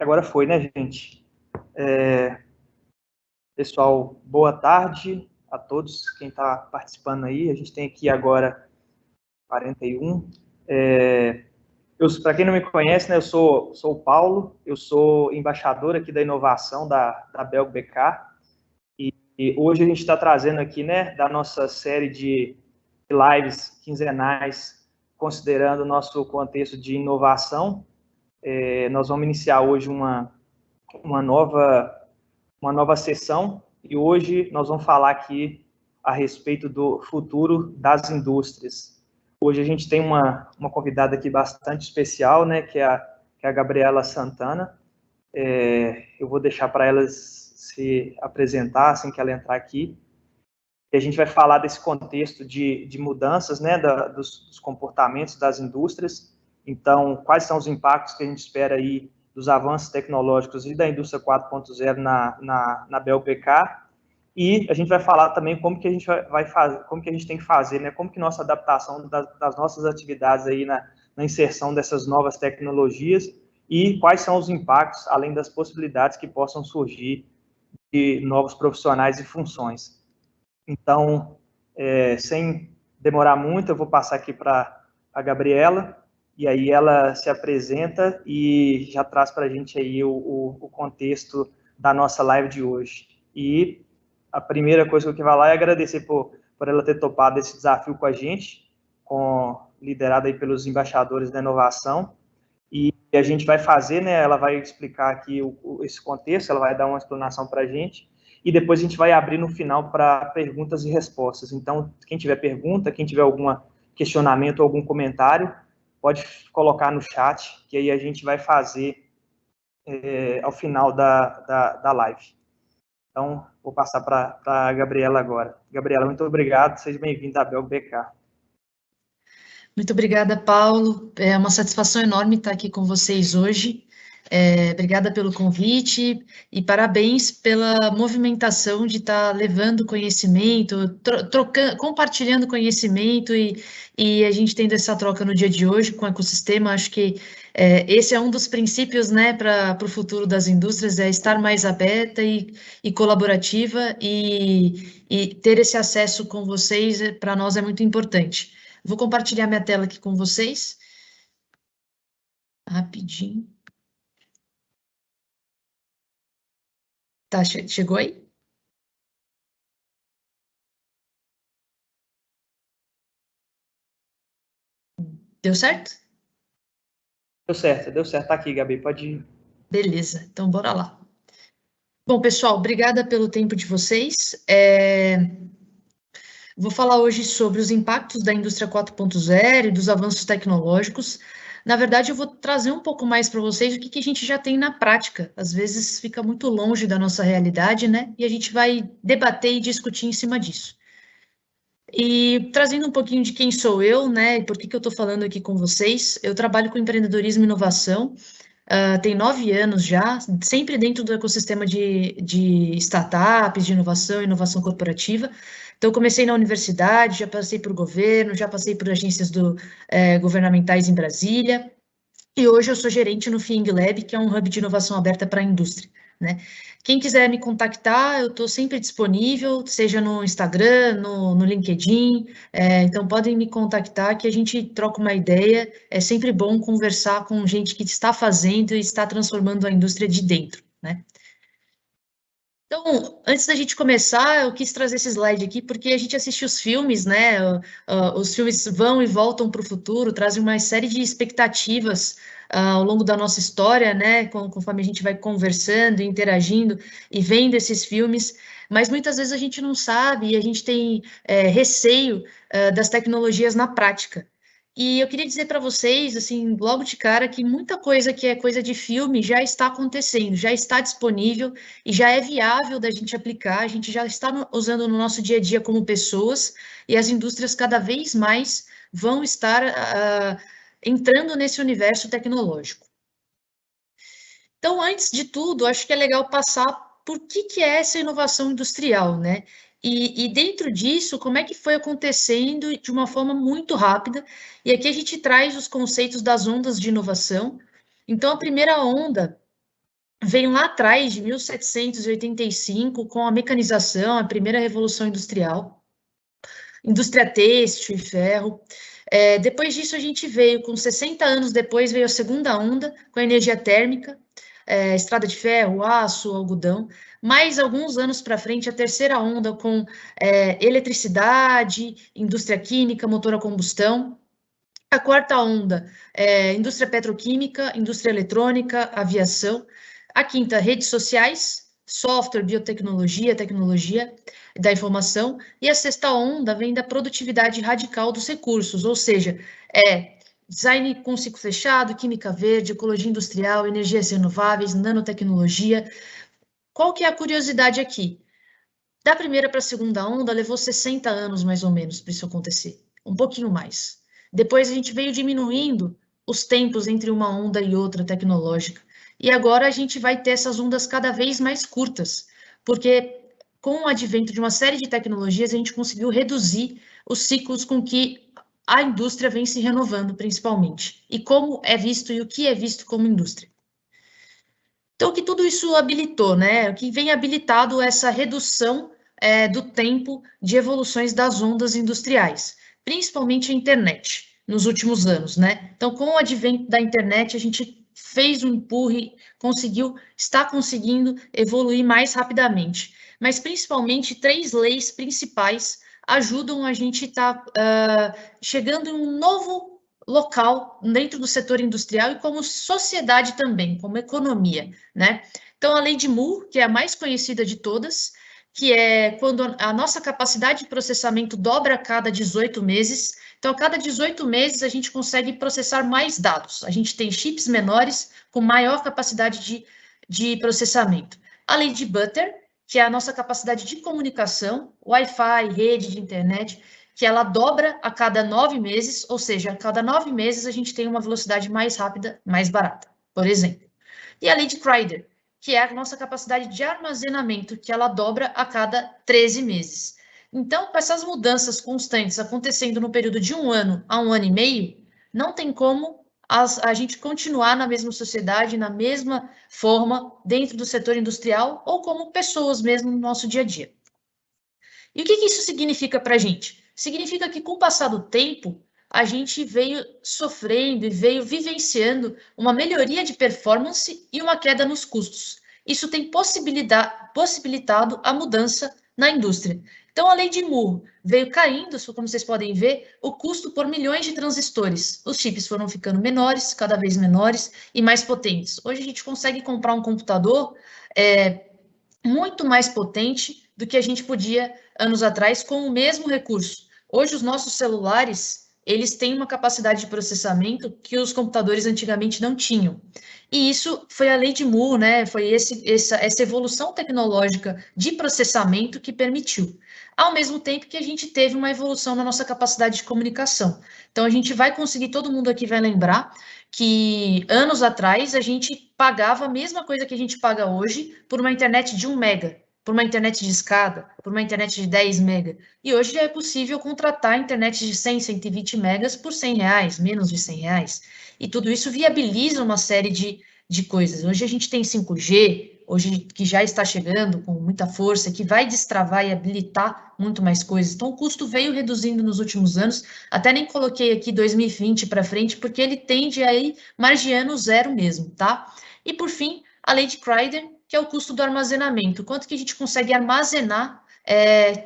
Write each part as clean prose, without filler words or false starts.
Agora foi, né, gente? Pessoal, boa tarde a todos quem está participando aí. A gente tem aqui agora 41. Para quem não me conhece, né, eu sou o Paulo, eu sou embaixador aqui da inovação da Belg BK. E hoje a gente está trazendo aqui, né, da nossa série de lives quinzenais, considerando o nosso contexto de inovação. Nós vamos iniciar hoje uma nova sessão e hoje nós vamos falar aqui a respeito do futuro das indústrias. Hoje a gente tem uma convidada aqui bastante especial, né, que é a Gabriela Santana. Eu vou deixar para ela se apresentar assim que ela entrar aqui. E a gente vai falar desse contexto de mudanças, né, dos comportamentos das indústrias. Então, quais são os impactos que a gente espera aí dos avanços tecnológicos e da indústria 4.0 na Belg BK. E a gente vai falar também como que a gente vai fazer, como que a gente tem que fazer, né, como que nossa adaptação das nossas atividades aí na inserção dessas novas tecnologias e quais são os impactos, além das possibilidades que possam surgir de novos profissionais e funções. Então, sem demorar muito, eu vou passar aqui para a Gabriela, e aí ela se apresenta e já traz para a gente aí o contexto da nossa live de hoje. E a primeira coisa que eu quero falar é agradecer por ela ter topado esse desafio com a gente, liderado aí pelos embaixadores da inovação. E a gente vai fazer, né? Ela vai explicar aqui esse contexto, ela vai dar uma explanação para a gente, e depois a gente vai abrir no final para perguntas e respostas. Então, quem tiver pergunta, quem tiver algum questionamento ou algum comentário, pode colocar no chat, que aí a gente vai fazer ao final da live. Então, vou passar para a Gabriela agora. Gabriela, muito obrigado, seja bem-vinda à Belg BK. Muito obrigada, Paulo. É uma satisfação enorme estar aqui com vocês hoje. Obrigada pelo convite e parabéns pela movimentação de estar levando conhecimento, compartilhando conhecimento e a gente tendo essa troca no dia de hoje com o ecossistema. Acho que esse é um dos princípios, né, para o futuro das indústrias, é estar mais aberta e colaborativa e ter esse acesso com vocês, para nós é muito importante. Vou compartilhar minha tela aqui com vocês. Rapidinho. Tá, chegou aí? Deu certo? Deu certo. Tá aqui, Gabi, pode ir. Beleza, então bora lá. Bom, pessoal, obrigada pelo tempo de vocês. Vou falar hoje sobre os impactos da indústria 4.0 e dos avanços tecnológicos. Na verdade, eu vou trazer um pouco mais para vocês o que a gente já tem na prática. Às vezes fica muito longe da nossa realidade, né? E a gente vai debater e discutir em cima disso. E trazendo um pouquinho de quem sou eu, né, e por que eu estou falando aqui com vocês, eu trabalho com empreendedorismo e inovação, tem 9 anos já, sempre dentro do ecossistema de startups, de inovação, inovação corporativa. Então, eu comecei na universidade, já passei por governo, já passei por agências governamentais em Brasília, e hoje eu sou gerente no FIENG Lab, que é um hub de inovação aberta para a indústria, né? Quem quiser me contactar, eu estou sempre disponível, seja no Instagram, no LinkedIn, então podem me contactar que a gente troca uma ideia, é sempre bom conversar com gente que está fazendo e está transformando a indústria de dentro, né? Então, antes da gente começar, eu quis trazer esse slide aqui porque a gente assiste os filmes, né? Os filmes vão e voltam para o futuro, trazem uma série de expectativas ao longo da nossa história, né? Conforme a gente vai conversando, interagindo e vendo esses filmes, mas muitas vezes a gente não sabe e a gente tem receio das tecnologias na prática. E eu queria dizer para vocês, assim, logo de cara, que muita coisa que é coisa de filme já está acontecendo, já está disponível e já é viável da gente aplicar, a gente já está usando no nosso dia a dia como pessoas, e as indústrias cada vez mais vão estar entrando nesse universo tecnológico. Então, antes de tudo, acho que é legal passar por que é essa inovação industrial, né? E dentro disso, como é que foi acontecendo de uma forma muito rápida, e aqui a gente traz os conceitos das ondas de inovação. Então, a primeira onda vem lá atrás, de 1785, com a mecanização, a primeira revolução industrial, indústria têxtil e ferro. Depois disso, a gente veio, com 60 anos depois, veio a segunda onda, com a energia térmica, estrada de ferro, aço, algodão. Mais alguns anos para frente, a terceira onda, com eletricidade, indústria química, motor a combustão. A quarta onda, indústria petroquímica, indústria eletrônica, aviação. A quinta, redes sociais, software, biotecnologia, tecnologia da informação. E a sexta onda vem da produtividade radical dos recursos, ou seja, design com ciclo fechado, química verde, ecologia industrial, energias renováveis, nanotecnologia. Qual que é a curiosidade aqui? Da primeira para a segunda onda, levou 60 anos, mais ou menos, para isso acontecer. Um pouquinho mais. Depois a gente veio diminuindo os tempos entre uma onda e outra tecnológica. E agora a gente vai ter essas ondas cada vez mais curtas, porque com o advento de uma série de tecnologias, a gente conseguiu reduzir os ciclos com que a indústria vem se renovando, principalmente. E como é visto e o que é visto como indústria. Então, o que tudo isso habilitou, né? O que vem habilitado essa redução do tempo de evoluções das ondas industriais, principalmente a internet, nos últimos anos, né? Então, com o advento da internet, a gente fez um empurre, está conseguindo evoluir mais rapidamente. Mas, principalmente, 3 leis principais ajudam a gente estar chegando em um novo local dentro do setor industrial e como sociedade também, como economia, né? Então, a lei de Moore, que é a mais conhecida de todas, que é quando a nossa capacidade de processamento dobra a cada 18 meses. Então, a cada 18 meses, a gente consegue processar mais dados. A gente tem chips menores com maior capacidade de processamento. A lei de Butter, que é a nossa capacidade de comunicação, Wi-Fi, rede de internet, que ela dobra a cada 9 meses, ou seja, a cada 9 meses a gente tem uma velocidade mais rápida, mais barata, por exemplo. E a lei de Crowder, que é a nossa capacidade de armazenamento, que ela dobra a cada 13 meses. Então, com essas mudanças constantes acontecendo no período de 1 ano a 1 ano e meio, não tem como a gente continuar na mesma sociedade, na mesma forma, dentro do setor industrial, ou como pessoas mesmo no nosso dia a dia. E o que isso significa para a gente? Significa que, com o passar do tempo, a gente veio sofrendo e veio vivenciando uma melhoria de performance e uma queda nos custos. Isso tem possibilitado a mudança na indústria. Então, a lei de Moore veio caindo, como vocês podem ver, o custo por milhões de transistores. Os chips foram ficando menores, cada vez menores e mais potentes. Hoje a gente consegue comprar um computador muito mais potente do que a gente podia anos atrás com o mesmo recurso. Hoje os nossos celulares, eles têm uma capacidade de processamento que os computadores antigamente não tinham. E isso foi a lei de Moore, né? Foi essa evolução tecnológica de processamento que permitiu. Ao mesmo tempo que a gente teve uma evolução na nossa capacidade de comunicação. Então, a gente vai conseguir, todo mundo aqui vai lembrar, que anos atrás a gente pagava a mesma coisa que a gente paga hoje por uma internet de 1 mega, por uma internet de escada, por uma internet de 10 mega. E hoje já é possível contratar internet de 100, 120 megas por R$100, menos de R$100. E tudo isso viabiliza uma série de coisas. Hoje a gente tem 5G, hoje que já está chegando com muita força, que vai destravar e habilitar muito mais coisas. Então, o custo veio reduzindo nos últimos anos, até nem coloquei aqui 2020 para frente, porque ele tende a ir margeando zero mesmo, tá? E, por fim, a lei de Crowder, que é o custo do armazenamento. Quanto que a gente consegue armazenar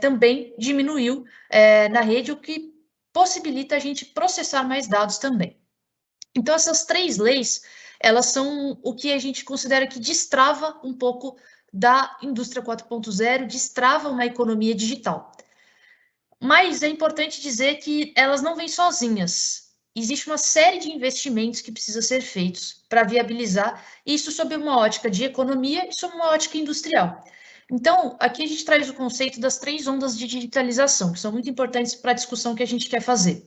também diminuiu na rede, o que possibilita a gente processar mais dados também. Então, essas 3 leis, elas são o que a gente considera que destrava um pouco da indústria 4.0, destrava uma economia digital. Mas é importante dizer que elas não vêm sozinhas. Existe uma série de investimentos que precisa ser feitos para viabilizar isso sob uma ótica de economia e sob uma ótica industrial. Então, aqui a gente traz o conceito das 3 ondas de digitalização, que são muito importantes para a discussão que a gente quer fazer,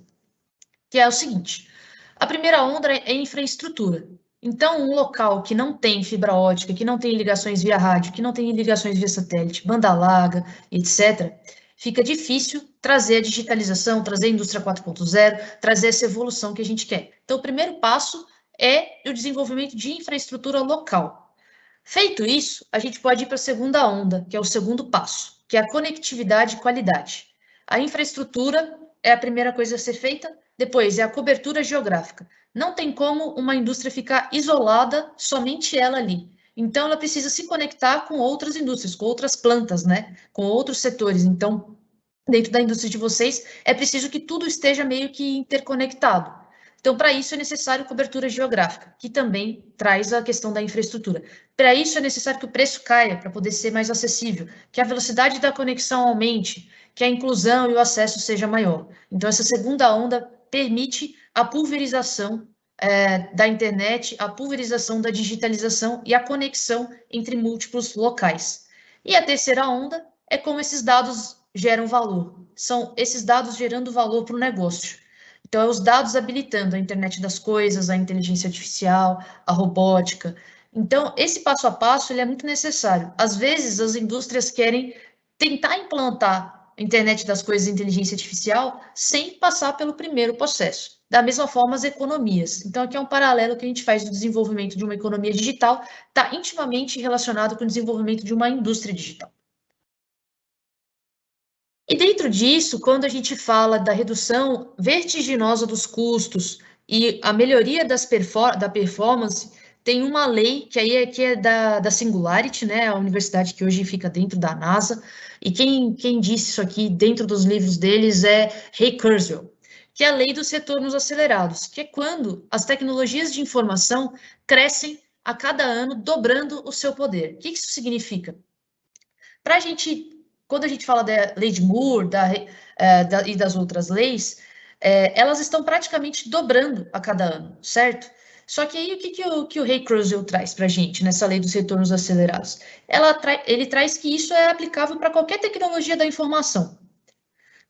que é o seguinte: a primeira onda é infraestrutura. Então, um local que não tem fibra ótica, que não tem ligações via rádio, que não tem ligações via satélite, banda larga, etc., fica difícil trazer a digitalização, trazer a indústria 4.0, trazer essa evolução que a gente quer. Então, o primeiro passo é o desenvolvimento de infraestrutura local. Feito isso, a gente pode ir para a segunda onda, que é o segundo passo, que é a conectividade e qualidade. A infraestrutura é a primeira coisa a ser feita, depois é a cobertura geográfica. Não tem como uma indústria ficar isolada, somente ela ali. Então, ela precisa se conectar com outras indústrias, com outras plantas, né? Com outros setores. Então, dentro da indústria de vocês, é preciso que tudo esteja meio que interconectado. Então, para isso é necessário cobertura geográfica, que também traz a questão da infraestrutura. Para isso é necessário que o preço caia, para poder ser mais acessível, que a velocidade da conexão aumente, que a inclusão e o acesso seja maior. Então, essa segunda onda permite a pulverização da internet, a pulverização da digitalização e a conexão entre múltiplos locais. E a terceira onda é como esses dados geram valor. São esses dados gerando valor para o negócio. Então, é os dados habilitando a internet das coisas, a inteligência artificial, a robótica. Então, esse passo a passo ele é muito necessário. Às vezes, as indústrias querem tentar implantar a internet das coisas e inteligência artificial sem passar pelo primeiro processo. Da mesma forma, as economias. Então, aqui é um paralelo que a gente faz do desenvolvimento de uma economia digital, está intimamente relacionado com o desenvolvimento de uma indústria digital. E dentro disso, quando a gente fala da redução vertiginosa dos custos e a melhoria da performance, tem uma lei que aí é da Singularity, né? A universidade que hoje fica dentro da NASA, e quem disse isso aqui dentro dos livros deles é Ray Kurzweil, que é a lei dos retornos acelerados, que é quando as tecnologias de informação crescem a cada ano, dobrando o seu poder. O que isso significa? Para a gente, quando a gente fala da lei de Moore e das outras leis, elas estão praticamente dobrando a cada ano, certo? Só que aí o que o Ray Kurzweil traz para a gente nessa lei dos retornos acelerados? Ele traz que isso é aplicável para qualquer tecnologia da informação,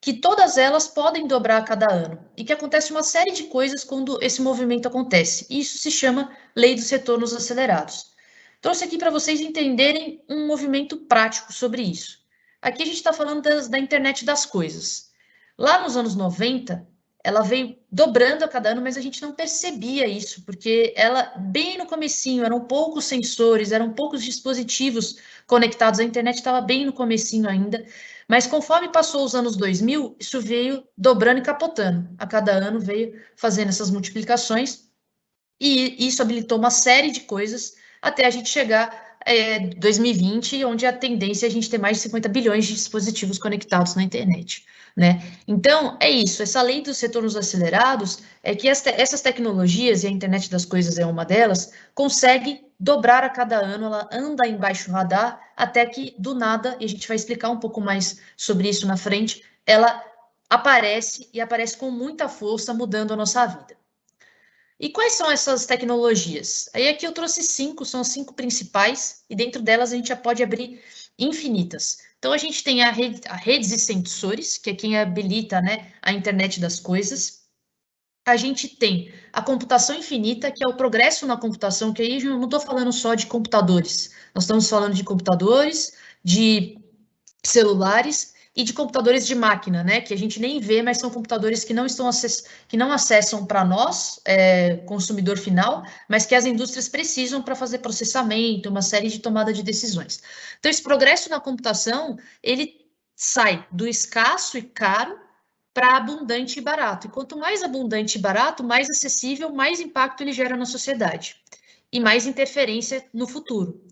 que todas elas podem dobrar a cada ano e que acontece uma série de coisas quando esse movimento acontece. Isso se chama lei dos retornos acelerados. Trouxe aqui para vocês entenderem um movimento prático sobre isso. Aqui a gente está falando da internet das coisas. Lá nos anos 90, ela veio dobrando a cada ano, mas a gente não percebia isso, porque ela, bem no comecinho, eram poucos sensores, eram poucos dispositivos conectados, a internet estava bem no comecinho ainda, mas conforme passou os anos 2000, isso veio dobrando e capotando. A cada ano veio fazendo essas multiplicações, e isso habilitou uma série de coisas até a gente chegar 2020, onde a tendência é a gente ter mais de 50 bilhões de dispositivos conectados na internet, né? Então, é isso, essa lei dos retornos acelerados é que essas tecnologias, e a internet das coisas é uma delas, consegue dobrar a cada ano, ela anda em baixo radar, até que, do nada, e a gente vai explicar um pouco mais sobre isso na frente, ela aparece, e aparece com muita força, mudando a nossa vida. E quais são essas tecnologias? Aí aqui eu trouxe 5, são as 5 principais, e dentro delas a gente já pode abrir infinitas. Então a gente tem a redes e sensores, que é quem habilita, né, a internet das coisas. A gente tem a computação infinita, que é o progresso na computação, que aí eu não estou falando só de computadores, nós estamos falando de computadores, de celulares e de computadores de máquina, né? Que a gente nem vê, mas são computadores que não acessam para nós, consumidor final, mas que as indústrias precisam para fazer processamento, uma série de tomada de decisões. Então, esse progresso na computação, ele sai do escasso e caro para abundante e barato. E quanto mais abundante e barato, mais acessível, mais impacto ele gera na sociedade e mais interferência no futuro.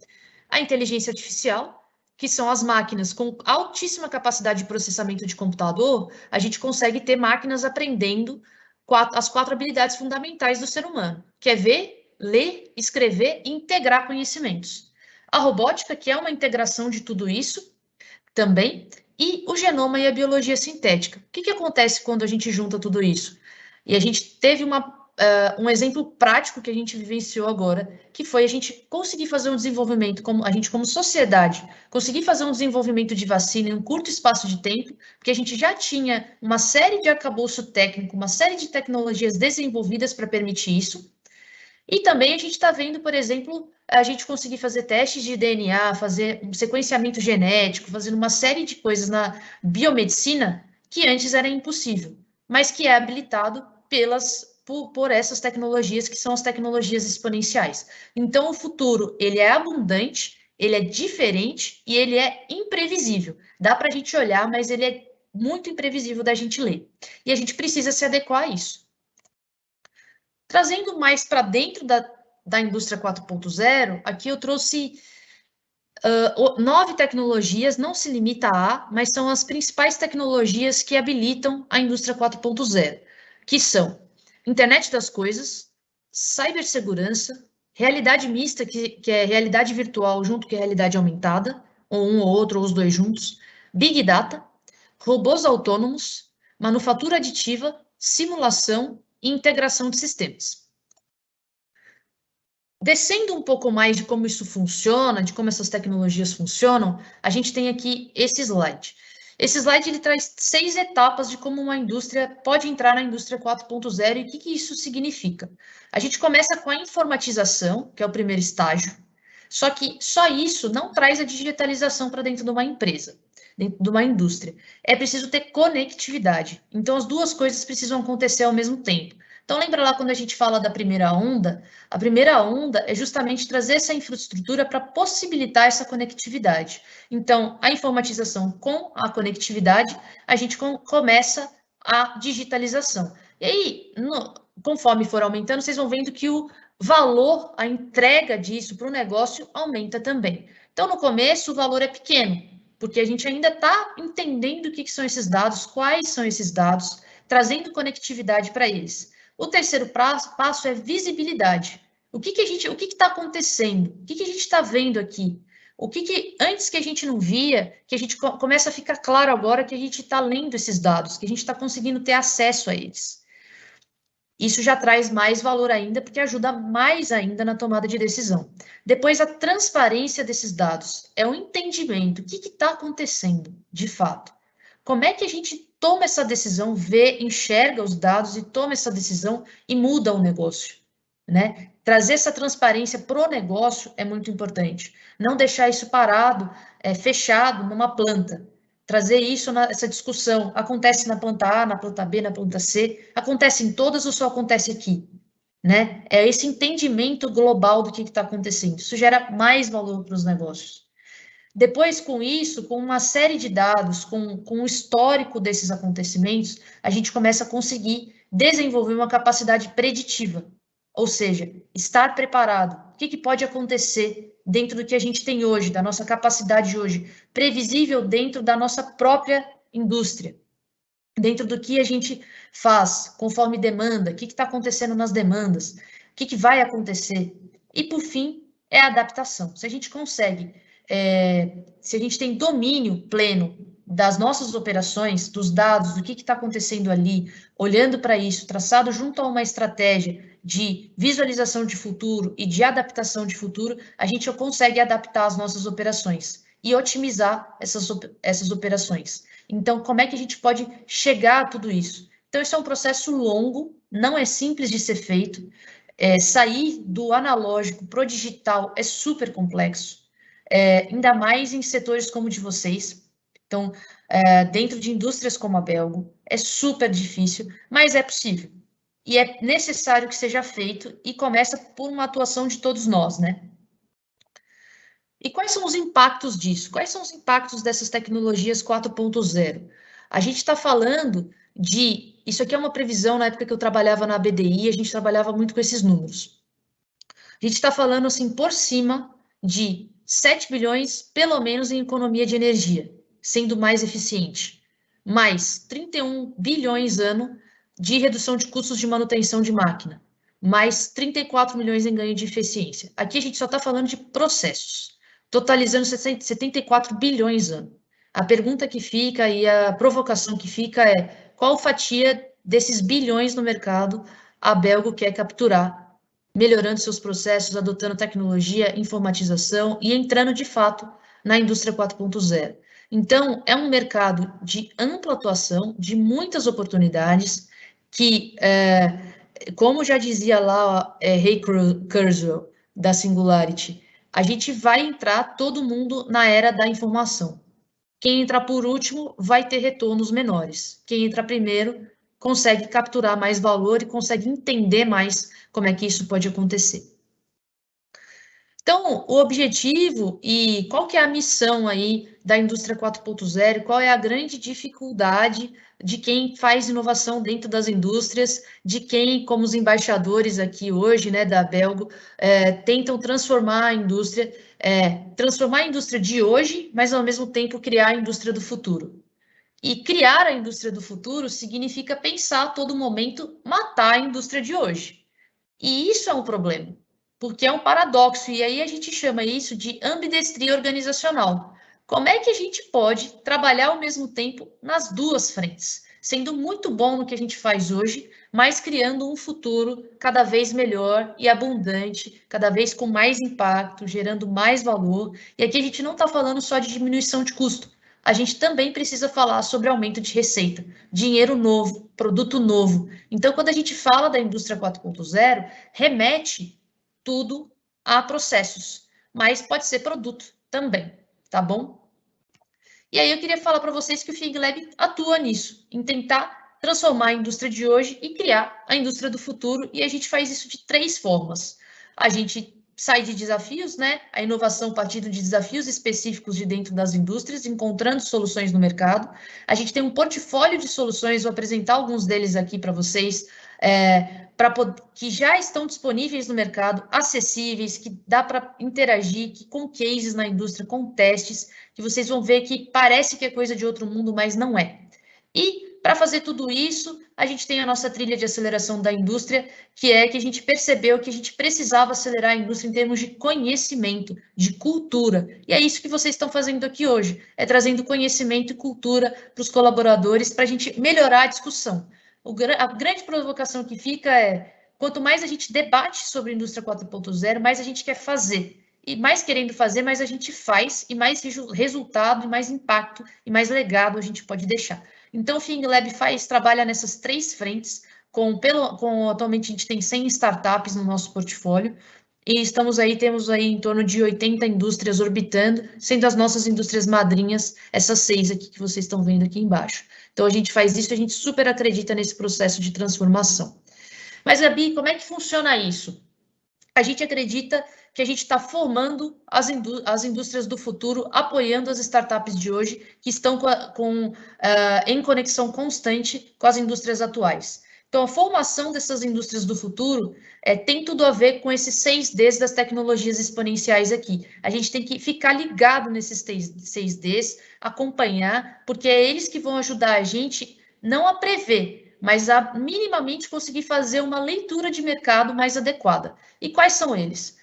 A inteligência artificial, que são as máquinas com altíssima capacidade de processamento de computador, a gente consegue ter máquinas aprendendo as 4 habilidades fundamentais do ser humano, que é ver, ler, escrever e integrar conhecimentos. A robótica, que é uma integração de tudo isso também, e o genoma e a biologia sintética. O que acontece quando a gente junta tudo isso? E a gente teve um exemplo prático que a gente vivenciou agora, que foi a gente conseguir fazer um desenvolvimento, como sociedade, conseguir fazer um desenvolvimento de vacina em um curto espaço de tempo, porque a gente já tinha uma série de arcabouço técnico, uma série de tecnologias desenvolvidas para permitir isso. E também a gente está vendo, por exemplo, a gente conseguir fazer testes de DNA, fazer um sequenciamento genético, fazendo uma série de coisas na biomedicina que antes era impossível, mas que é habilitado pelas por essas tecnologias que são as tecnologias exponenciais. Então, o futuro, ele é abundante, ele é diferente e ele é imprevisível. Dá para a gente olhar, mas ele é muito imprevisível da gente ler. E a gente precisa se adequar a isso. Trazendo mais para dentro da indústria 4.0, aqui eu trouxe 9 tecnologias, não se limita a, mas são as principais tecnologias que habilitam a indústria 4.0, que são internet das coisas, cibersegurança, realidade mista, que é realidade virtual junto com a realidade aumentada, ou um ou outro, ou os dois juntos, big data, robôs autônomos, manufatura aditiva, simulação e integração de sistemas. Descendo um pouco mais de como isso funciona, de como essas tecnologias funcionam, a gente tem aqui esse slide. Esse slide ele traz 6 etapas de como uma indústria pode entrar na indústria 4.0 e o que isso significa. A gente começa com a informatização, que é o primeiro estágio, só que só isso não traz a digitalização para dentro de uma empresa, dentro de uma indústria. É preciso ter conectividade. Então, as duas coisas precisam acontecer ao mesmo tempo. Então, lembra lá quando a gente fala da primeira onda? A primeira onda é justamente trazer essa infraestrutura para possibilitar essa conectividade. Então, a informatização com a conectividade, a gente começa a digitalização. E aí, conforme for aumentando, vocês vão vendo que o valor, a entrega disso para o negócio aumenta também. Então, no começo, o valor é pequeno, porque a gente ainda está entendendo o que são esses dados, quais são esses dados, trazendo conectividade para eles. O terceiro passo é visibilidade. O que está acontecendo? O que a gente está vendo aqui? O que antes que a gente não via, que a gente começa a ficar claro agora que a gente está lendo esses dados, que a gente está conseguindo ter acesso a eles. Isso já traz mais valor ainda, porque ajuda mais ainda na tomada de decisão. Depois, a transparência desses dados. É o entendimento. O que está acontecendo, de fato? Como é que a gente toma essa decisão, vê, enxerga os dados e toma essa decisão e muda o negócio, né? Trazer essa transparência para o negócio é muito importante. Não deixar isso parado, fechado numa planta. Trazer isso, essa discussão, acontece na planta A, na planta B, na planta C, acontece em todas ou só acontece aqui, né? É esse entendimento global do que está acontecendo. Isso gera mais valor para os negócios. Depois, com isso, com uma série de dados, com o histórico desses acontecimentos, a gente começa a conseguir desenvolver uma capacidade preditiva, ou seja, estar preparado. O que pode acontecer dentro do que a gente tem hoje, da nossa capacidade hoje, previsível dentro da nossa própria indústria, dentro do que a gente faz, conforme demanda, o que está acontecendo nas demandas, o que vai acontecer. E, por fim, é a adaptação. Se a gente consegue... se a gente tem domínio pleno das nossas operações, dos dados, do que está acontecendo ali, olhando para isso, traçado junto a uma estratégia de visualização de futuro e de adaptação de futuro, a gente consegue adaptar as nossas operações e otimizar essas operações. Então, como é que a gente pode chegar a tudo isso? Então, isso é um processo longo, não é simples de ser feito. Sair do analógico para o digital é super complexo. Ainda mais em setores como o de vocês. Então, dentro de indústrias como a Belgo, é super difícil, mas é possível. E é necessário que seja feito e começa por uma atuação de todos nós, né? E quais são os impactos disso? Quais são os impactos dessas tecnologias 4.0? A gente está falando de... Isso aqui é uma previsão na época que eu trabalhava na BDI, a gente trabalhava muito com esses números. A gente está falando, assim, por cima de 7 bilhões, pelo menos, em economia de energia, sendo mais eficiente. Mais 31 bilhões ano de redução de custos de manutenção de máquina. Mais 34 milhões em ganho de eficiência. Aqui a gente só está falando de processos, totalizando 74 bilhões ano. A pergunta que fica e a provocação que fica é qual fatia desses bilhões no mercado a Belgo quer capturar, melhorando seus processos, adotando tecnologia, informatização e entrando, de fato, na indústria 4.0. Então, é um mercado de ampla atuação, de muitas oportunidades, que, como já dizia lá Ray Kurzweil, da Singularity, a gente vai entrar todo mundo na era da informação. Quem entrar por último vai ter retornos menores. Quem entrar primeiro consegue capturar mais valor e consegue entender mais como é que isso pode acontecer. Então, o objetivo e qual que é a missão aí da indústria 4.0, qual é a grande dificuldade de quem faz inovação dentro das indústrias, de quem, como os embaixadores aqui hoje, né, da Belgo, tentam transformar a indústria de hoje, mas ao mesmo tempo criar a indústria do futuro. E criar a indústria do futuro significa pensar a todo momento matar a indústria de hoje. E isso é um problema, porque é um paradoxo, e aí a gente chama isso de ambidestria organizacional. Como é que a gente pode trabalhar ao mesmo tempo nas duas frentes, sendo muito bom no que a gente faz hoje, mas criando um futuro cada vez melhor e abundante, cada vez com mais impacto, gerando mais valor. E aqui a gente não está falando só de diminuição de custo, a gente também precisa falar sobre aumento de receita, dinheiro novo, produto novo. Então, quando a gente fala da indústria 4.0, remete tudo a processos, mas pode ser produto também, tá bom? E aí eu queria falar para vocês que o FIG Lab atua nisso, em tentar transformar a indústria de hoje e criar a indústria do futuro, e a gente faz isso de 3 formas. A gente sai de desafios, né? A inovação partindo de desafios específicos de dentro das indústrias, encontrando soluções no mercado. A gente tem um portfólio de soluções, vou apresentar alguns deles aqui para vocês, que já estão disponíveis no mercado, acessíveis, que dá para interagir, que com cases na indústria, com testes, que vocês vão ver que parece que é coisa de outro mundo, mas não é. E para fazer tudo isso, a gente tem a nossa trilha de aceleração da indústria, que é que a gente percebeu que a gente precisava acelerar a indústria em termos de conhecimento, de cultura. E é isso que vocês estão fazendo aqui hoje, é trazendo conhecimento e cultura para os colaboradores, para a gente melhorar a discussão. A grande provocação que fica é, quanto mais a gente debate sobre a indústria 4.0, mais a gente quer fazer. E mais querendo fazer, mais a gente faz, e mais resultado, e mais impacto, e mais legado a gente pode deixar. Então, o FIG Lab trabalha nessas 3 frentes, atualmente a gente tem 100 startups no nosso portfólio, e temos aí em torno de 80 indústrias orbitando, sendo as nossas indústrias madrinhas, essas 6 aqui que vocês estão vendo aqui embaixo. Então, a gente faz isso, a gente super acredita nesse processo de transformação. Mas, Gabi, como é que funciona isso? A gente acredita que a gente está formando as indústrias do futuro, apoiando as startups de hoje, que estão em conexão constante com as indústrias atuais. Então, a formação dessas indústrias do futuro tem tudo a ver com esses 6Ds das tecnologias exponenciais aqui. A gente tem que ficar ligado nesses 6Ds, acompanhar, porque é eles que vão ajudar a gente não a prever, mas a minimamente conseguir fazer uma leitura de mercado mais adequada. E quais são eles?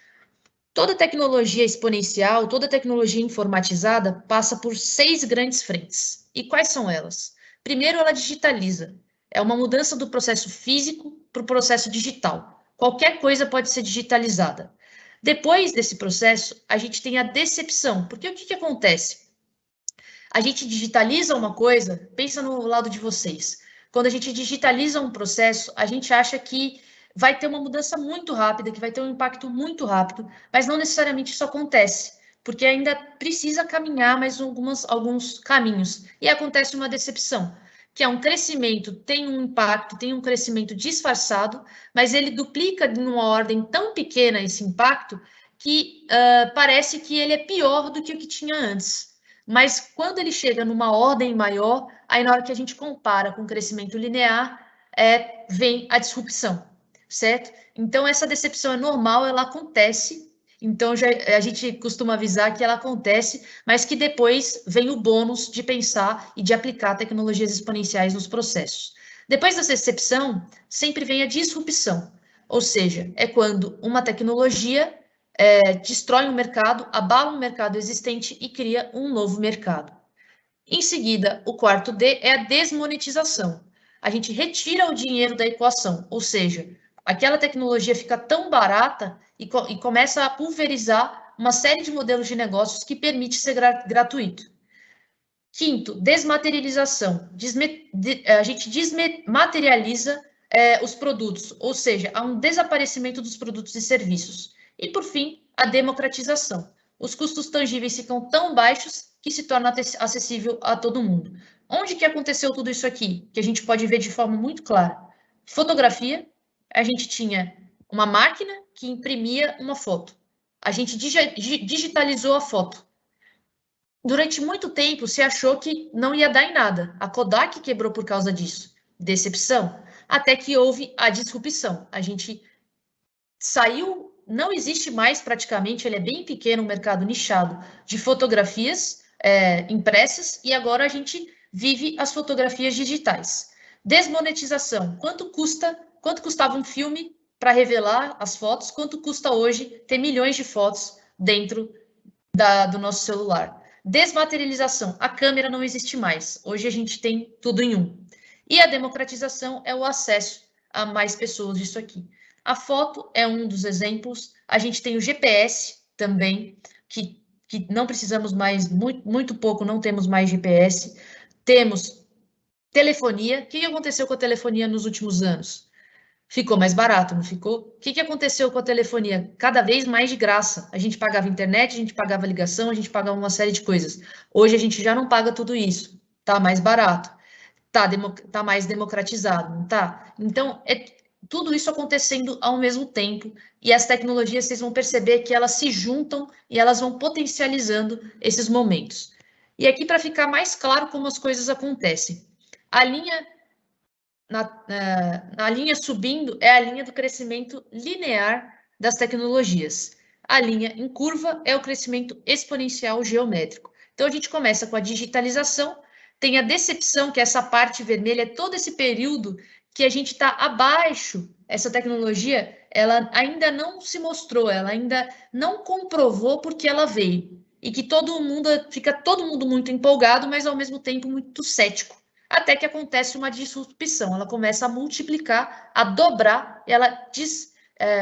Toda tecnologia exponencial, toda tecnologia informatizada passa por 6 grandes frentes. E quais são elas? Primeiro, ela digitaliza. É uma mudança do processo físico para o processo digital. Qualquer coisa pode ser digitalizada. Depois desse processo, a gente tem a decepção. Porque o que acontece? A gente digitaliza uma coisa, pensa no lado de vocês. Quando a gente digitaliza um processo, a gente acha que vai ter uma mudança muito rápida, que vai ter um impacto muito rápido, mas não necessariamente isso acontece, porque ainda precisa caminhar mais alguns caminhos. E acontece uma decepção, que é um crescimento, tem um impacto, tem um crescimento disfarçado, mas ele duplica numa ordem tão pequena esse impacto, que parece que ele é pior do que o que tinha antes. Mas quando ele chega numa ordem maior, aí na hora que a gente compara com o crescimento linear, vem a disrupção, certo? Então, essa decepção é normal, ela acontece, então a gente costuma avisar que ela acontece, mas que depois vem o bônus de pensar e de aplicar tecnologias exponenciais nos processos. Depois da decepção, sempre vem a disrupção, ou seja, é quando uma tecnologia destrói um mercado, abala um mercado existente e cria um novo mercado. Em seguida, o quarto D é a desmonetização. A gente retira o dinheiro da equação, ou seja, aquela tecnologia fica tão barata e começa a pulverizar uma série de modelos de negócios que permite ser gratuito. Quinto, desmaterialização. A gente desmaterializa os produtos, ou seja, há um desaparecimento dos produtos e serviços. E, por fim, a democratização. Os custos tangíveis ficam tão baixos que se torna acessível a todo mundo. Onde que aconteceu tudo isso aqui? Que a gente pode ver de forma muito clara. Fotografia, a gente tinha uma máquina que imprimia uma foto. A gente digitalizou a foto. Durante muito tempo se achou que não ia dar em nada. A Kodak quebrou por causa disso. Decepção. Até que houve a disrupção. A gente saiu, não existe mais praticamente, ele é bem pequeno, um mercado nichado de fotografias impressas, e agora a gente vive as fotografias digitais. Desmonetização. Quanto custava um filme para revelar as fotos? Quanto custa hoje ter milhões de fotos dentro do nosso celular? Desmaterialização. A câmera não existe mais. Hoje a gente tem tudo em um. E a democratização é o acesso a mais pessoas disso aqui. A foto é um dos exemplos. A gente tem o GPS também, que não precisamos mais, muito pouco, não temos mais GPS. Temos telefonia. O que aconteceu com a telefonia nos últimos anos? Ficou mais barato, não ficou? O que aconteceu com a telefonia? Cada vez mais de graça. A gente pagava internet, a gente pagava ligação, a gente pagava uma série de coisas. Hoje a gente já não paga tudo isso. Tá mais barato. Tá mais democratizado, não tá? Então, tudo isso acontecendo ao mesmo tempo. E as tecnologias, vocês vão perceber que elas se juntam e elas vão potencializando esses momentos. E aqui, para ficar mais claro como as coisas acontecem. A linha na linha subindo é a linha do crescimento linear das tecnologias. A linha em curva é o crescimento exponencial geométrico. Então, a gente começa com a digitalização, tem a decepção, que é essa parte vermelha, é todo esse período que a gente está abaixo. Essa tecnologia, ela ainda não se mostrou, ela ainda não comprovou porque ela veio. E que fica todo mundo muito empolgado, mas ao mesmo tempo muito cético. Até que acontece uma disrupção, ela começa a multiplicar, a dobrar, ela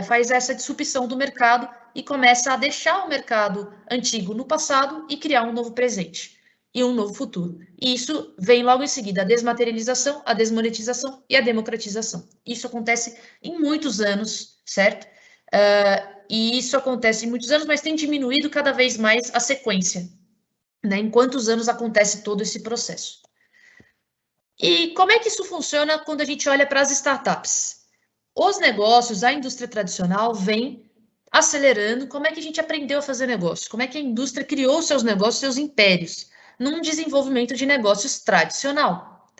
faz essa disrupção do mercado e começa a deixar o mercado antigo no passado e criar um novo presente e um novo futuro. E isso vem logo em seguida a desmaterialização, a desmonetização e a democratização. Isso acontece em muitos anos, certo? E isso acontece em muitos anos, mas tem diminuído cada vez mais a sequência, né? Em quantos anos acontece todo esse processo. E como é que isso funciona quando a gente olha para as startups? Os negócios, a indústria tradicional vem acelerando. Como é que a gente aprendeu a fazer negócio? Como é que a indústria criou seus negócios, seus impérios, num desenvolvimento de negócios tradicional?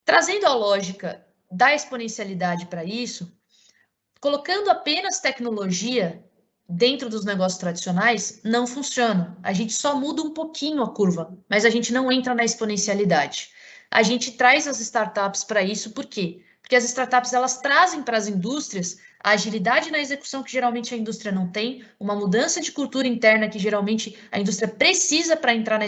Trazendo a lógica da exponencialidade para isso, colocando apenas tecnologia dentro dos negócios tradicionais, não funciona. A gente só muda um pouquinho a curva, mas a gente não entra na exponencialidade. A gente traz as startups para isso, por quê? Porque as startups, elas trazem para as indústrias a agilidade na execução que geralmente a indústria não tem, uma mudança de cultura interna que geralmente a indústria precisa para entrar na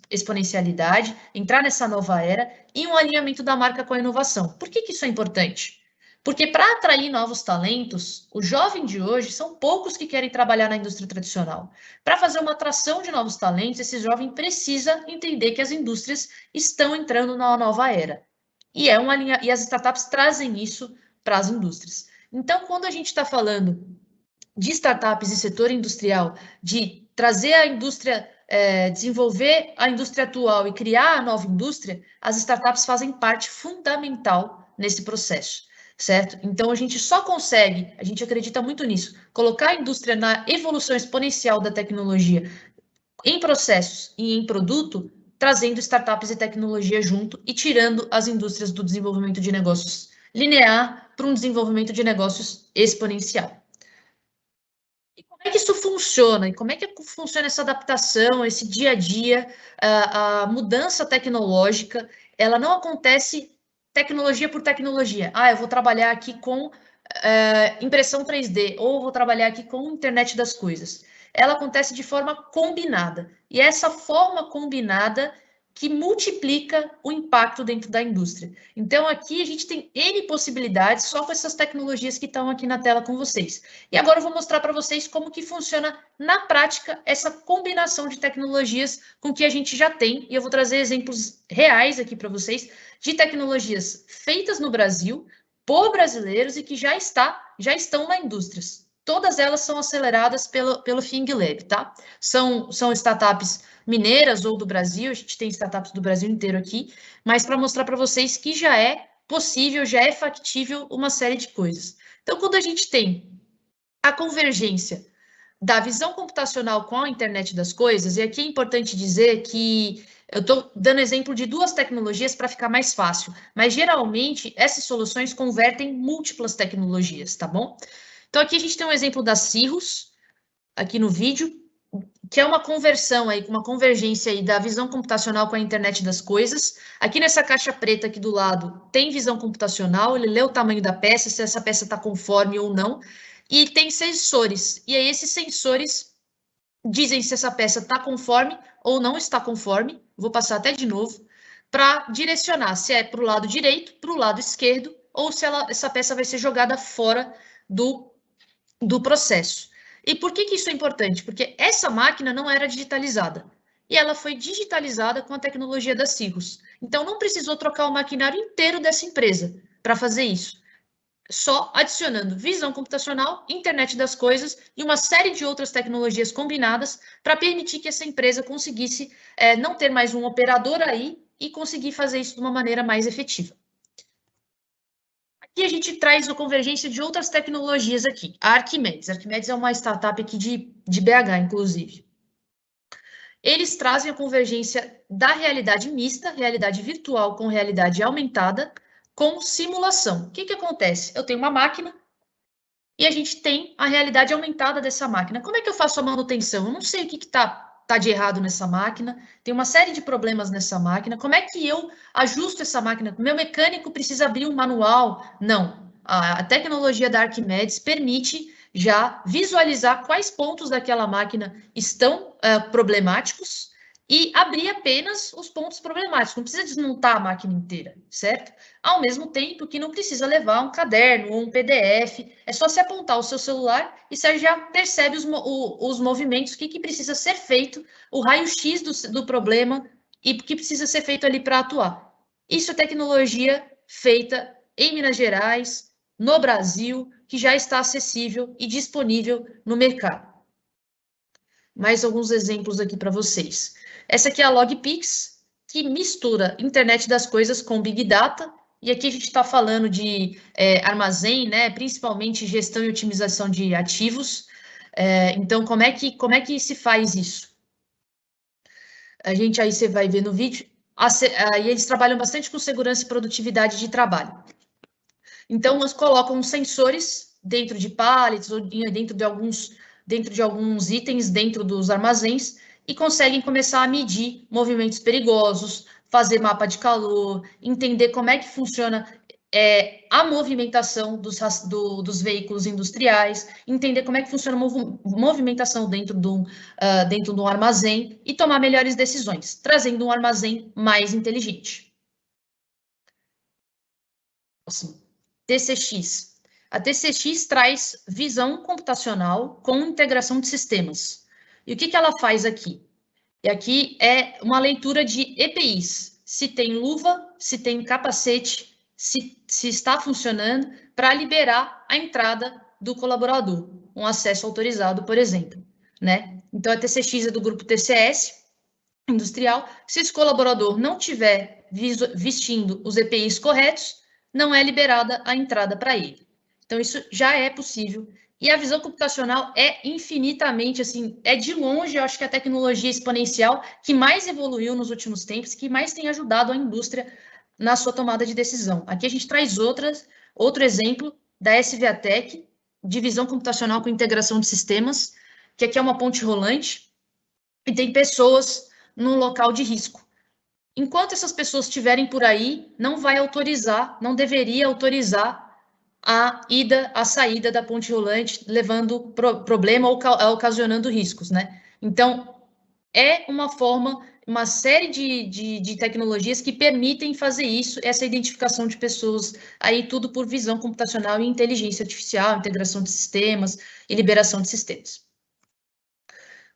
exponencialidade, entrar nessa nova era, e um alinhamento da marca com a inovação. Por que isso é importante? Porque para atrair novos talentos, o jovem de hoje são poucos que querem trabalhar na indústria tradicional. Para fazer uma atração de novos talentos, esse jovem precisa entender que as indústrias estão entrando numa nova era. E as startups trazem isso para as indústrias. Então, quando a gente está falando de startups e setor industrial, de trazer a indústria, desenvolver a indústria atual e criar a nova indústria, as startups fazem parte fundamental nesse processo. Certo? Então, a gente só consegue, a gente acredita muito nisso, colocar a indústria na evolução exponencial da tecnologia em processos e em produto, trazendo startups e tecnologia junto e tirando as indústrias do desenvolvimento de negócios linear para um desenvolvimento de negócios exponencial. E como é que isso funciona? E como é que funciona essa adaptação, esse dia a dia, a mudança tecnológica? Ela não acontece tecnologia por tecnologia. Eu vou trabalhar aqui com impressão 3D, ou vou trabalhar aqui com internet das coisas. Ela acontece de forma combinada. E é essa forma combinada que multiplica o impacto dentro da indústria. Então, aqui a gente tem N possibilidades só com essas tecnologias que estão aqui na tela com vocês. E agora eu vou mostrar para vocês como que funciona na prática essa combinação de tecnologias com que a gente já tem. E eu vou trazer exemplos reais aqui para vocês de tecnologias feitas no Brasil, por brasileiros e que já estão na indústria. todas elas são aceleradas pelo FING Lab, tá? São startups mineiras ou do Brasil, a gente tem startups do Brasil inteiro aqui, mas para mostrar para vocês que já é possível, já é factível uma série de coisas. Então, quando a gente tem a convergência da visão computacional com a internet das coisas, e aqui é importante dizer que eu estou dando exemplo de duas tecnologias para ficar mais fácil, mas geralmente essas soluções convertem múltiplas tecnologias, tá bom? Então aqui a gente tem um exemplo da Cirrus, aqui no vídeo, que é uma conversão aí, uma convergência aí da visão computacional com a internet das coisas. Aqui nessa caixa preta aqui do lado tem visão computacional, ele lê o tamanho da peça, se essa peça está conforme ou não, e tem sensores. E aí esses sensores dizem se essa peça está conforme ou não está conforme. Vou passar até de novo, para direcionar se é para o lado direito, para o lado esquerdo, ou se essa peça vai ser jogada fora do processo. E por que isso é importante? Porque essa máquina não era digitalizada. E ela foi digitalizada com a tecnologia da Cirrus. Então, não precisou trocar o maquinário inteiro dessa empresa para fazer isso. Só adicionando visão computacional, internet das coisas e uma série de outras tecnologias combinadas para permitir que essa empresa conseguisse não ter mais um operador aí e conseguir fazer isso de uma maneira mais efetiva. E a gente traz a convergência de outras tecnologias aqui. A Arquimedes. A Arquimedes é uma startup aqui de BH, inclusive. Eles trazem a convergência da realidade mista, realidade virtual com realidade aumentada, com simulação. O que acontece? Eu tenho uma máquina e a gente tem a realidade aumentada dessa máquina. Como é que eu faço a manutenção? Eu não sei o que está de errado nessa máquina, tem uma série de problemas nessa máquina. Como é que eu ajusto essa máquina? Meu mecânico precisa abrir um manual? Não. A tecnologia da Arquimedes permite já visualizar quais pontos daquela máquina estão problemáticos e abrir apenas os pontos problemáticos. Não precisa desmontar a máquina inteira, certo? Ao mesmo tempo que não precisa levar um caderno ou um PDF, é só se apontar o seu celular e você já percebe os movimentos, o que precisa ser feito, o raio-x do problema e o que precisa ser feito ali para atuar. Isso é tecnologia feita em Minas Gerais, no Brasil, que já está acessível e disponível no mercado. Mais alguns exemplos aqui para vocês. Essa aqui é a Logpix, que mistura internet das coisas com Big Data, e aqui a gente está falando de armazém, né, principalmente gestão e otimização de ativos. Então, como é que se faz isso? Aí você vai ver no vídeo, aí eles trabalham bastante com segurança e produtividade de trabalho. Então, eles colocam sensores dentro de pallets ou dentro de alguns itens dentro dos armazéns e conseguem começar a medir movimentos perigosos, fazer mapa de calor, entender como é que funciona a movimentação dos veículos industriais, entender como é que funciona a movimentação dentro de um armazém e tomar melhores decisões, trazendo um armazém mais inteligente. Assim, TCX. A TCX traz visão computacional com integração de sistemas. E o que ela faz aqui? E aqui é uma leitura de EPIs. Se tem luva, se tem capacete, se está funcionando, para liberar a entrada do colaborador, um acesso autorizado, por exemplo, né? Então, a TCX é do grupo TCS industrial. Se esse colaborador não tiver vestindo os EPIs corretos, não é liberada a entrada para ele. Então, isso já é possível. E a visão computacional é infinitamente, assim, é de longe, eu acho que a tecnologia exponencial que mais evoluiu nos últimos tempos, que mais tem ajudado a indústria na sua tomada de decisão. Aqui a gente traz outro exemplo da SVATEC, de visão computacional com integração de sistemas, que aqui é uma ponte rolante, e tem pessoas num local de risco. Enquanto essas pessoas estiverem por aí, não deveria autorizar a saída da ponte rolante, levando problema ou ocasionando riscos, né? Então, é uma série de tecnologias que permitem fazer isso, essa identificação de pessoas, aí tudo por visão computacional e inteligência artificial, integração de sistemas e liberação de sistemas.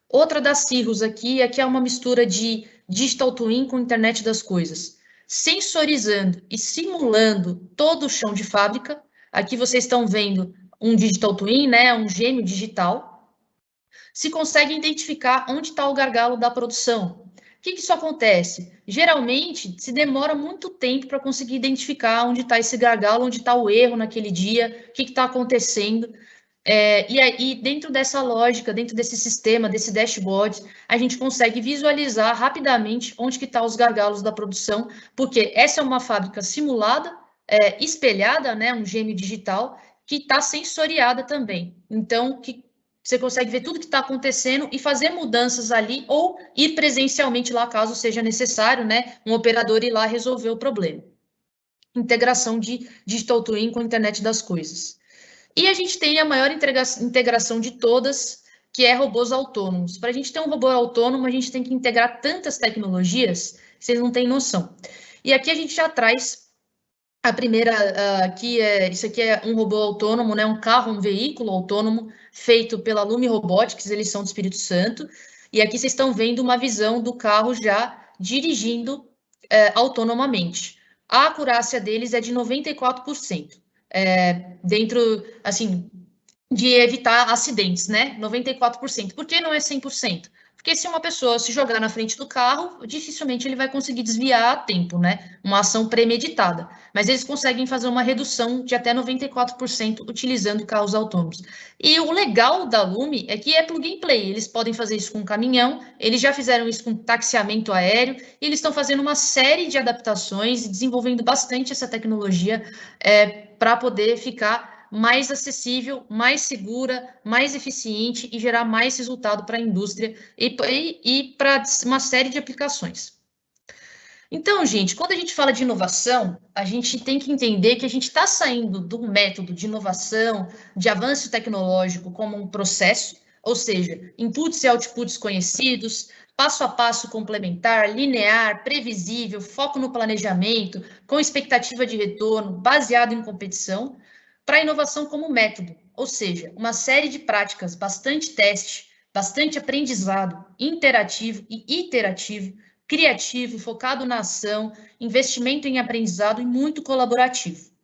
Outra da Cirrus aqui é uma mistura de Digital Twin com internet das coisas, sensorizando e simulando todo o chão de fábrica. Aqui vocês estão vendo um digital twin, né, um gêmeo digital, se consegue identificar onde está o gargalo da produção. O que isso acontece? Geralmente, se demora muito tempo para conseguir identificar onde está esse gargalo, onde está o erro naquele dia, o que está acontecendo. E aí, dentro dessa lógica, dentro desse sistema, desse dashboard, a gente consegue visualizar rapidamente onde que estão os gargalos da produção, porque essa é uma fábrica simulada, espelhada, né, um gêmeo digital, que está sensoriada também. Então, que você consegue ver tudo que está acontecendo e fazer mudanças ali, ou ir presencialmente lá, caso seja necessário, né, um operador ir lá resolver o problema. Integração de Digital Twin com a internet das coisas. E a gente tem a maior integração de todas, que é robôs autônomos. Para a gente ter um robô autônomo, a gente tem que integrar tantas tecnologias, que vocês não têm noção. E aqui a gente já traz a primeira, isso aqui é um robô autônomo, né, um carro, um veículo autônomo, feito pela Lumi Robotics, eles são do Espírito Santo. E aqui vocês estão vendo uma visão do carro já dirigindo autonomamente. A acurácia deles é de 94%. Dentro, assim, de evitar acidentes, né? 94%. Por que não é 100%? Porque se uma pessoa se jogar na frente do carro, dificilmente ele vai conseguir desviar a tempo, né? Uma ação premeditada. Mas eles conseguem fazer uma redução de até 94% utilizando carros autônomos. E o legal da Lumi é que é plug and play. Eles podem fazer isso com caminhão, eles já fizeram isso com taxiamento aéreo, e eles estão fazendo uma série de adaptações e desenvolvendo bastante essa tecnologia para poder ficar mais acessível, mais segura, mais eficiente e gerar mais resultado para a indústria e para uma série de aplicações. Então, gente, quando a gente fala de inovação, a gente tem que entender que a gente está saindo do método de inovação, de avanço tecnológico como um processo, ou seja, inputs e outputs conhecidos, passo a passo complementar, linear, previsível, foco no planejamento, com expectativa de retorno, baseado em competição, para a inovação como método, ou seja, uma série de práticas, bastante teste, bastante aprendizado, interativo e iterativo, criativo, focado na ação, investimento em aprendizado e muito colaborativo.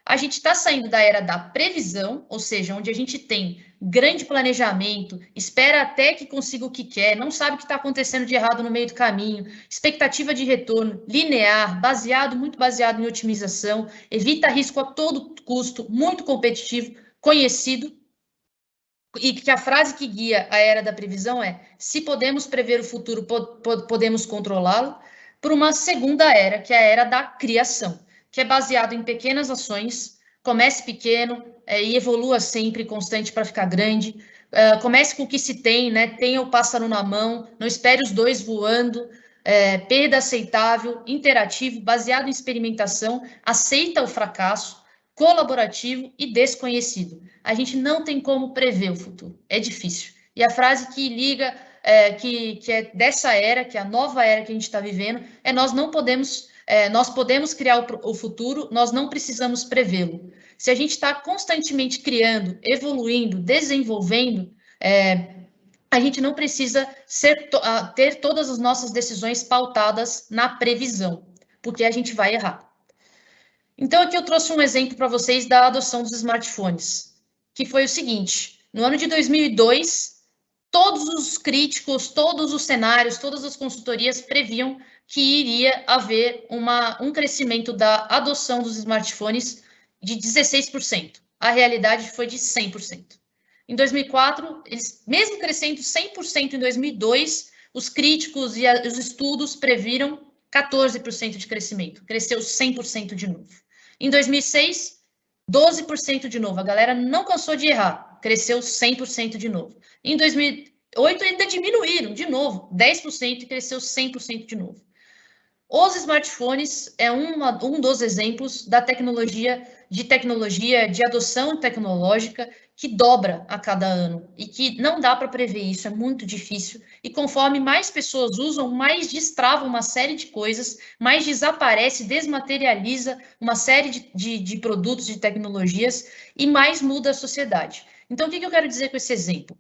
A gente está saindo da era da previsão, ou seja, onde a gente tem grande planejamento, espera até que consiga o que quer, não sabe o que está acontecendo de errado no meio do caminho, expectativa de retorno linear, muito baseado em otimização, evita risco a todo custo, muito competitivo, conhecido, e que a frase que guia a era da previsão é: se podemos prever o futuro, podemos controlá-lo, por uma segunda era, que é a era da criação, que é baseado em pequenas ações, comece pequeno e evolua sempre, constante para ficar grande, comece com o que se tem, né? Tenha o pássaro na mão, não espere os dois voando, perda aceitável, interativo, baseado em experimentação, aceita o fracasso, colaborativo e desconhecido. A gente não tem como prever o futuro, é difícil. E a frase que liga, que é dessa era, que é a nova era que a gente está vivendo, é: nós podemos criar o futuro, nós não precisamos prevê-lo. Se a gente está constantemente criando, evoluindo, desenvolvendo, a gente não precisa ter todas as nossas decisões pautadas na previsão, porque a gente vai errar. Então, aqui eu trouxe um exemplo para vocês da adoção dos smartphones, que foi o seguinte: no ano de 2002, todos os críticos, todos os cenários, todas as consultorias previam que iria haver um crescimento da adoção dos smartphones de 16%. A realidade foi de 100%. Em 2004, eles, mesmo crescendo 100% em 2002, os críticos e os estudos previram 14% de crescimento. Cresceu 100% de novo. Em 2006, 12% de novo. A galera não cansou de errar. Cresceu 100% de novo. Em 2008, ainda diminuíram de novo, 10% e cresceu 100% de novo. Os smartphones é um dos exemplos da tecnologia, de adoção tecnológica que dobra a cada ano e que não dá para prever isso, é muito difícil. E conforme mais pessoas usam, mais destrava uma série de coisas, mais desaparece, desmaterializa uma série de produtos, de tecnologias e mais muda a sociedade. Então, o que eu quero dizer com esse exemplo?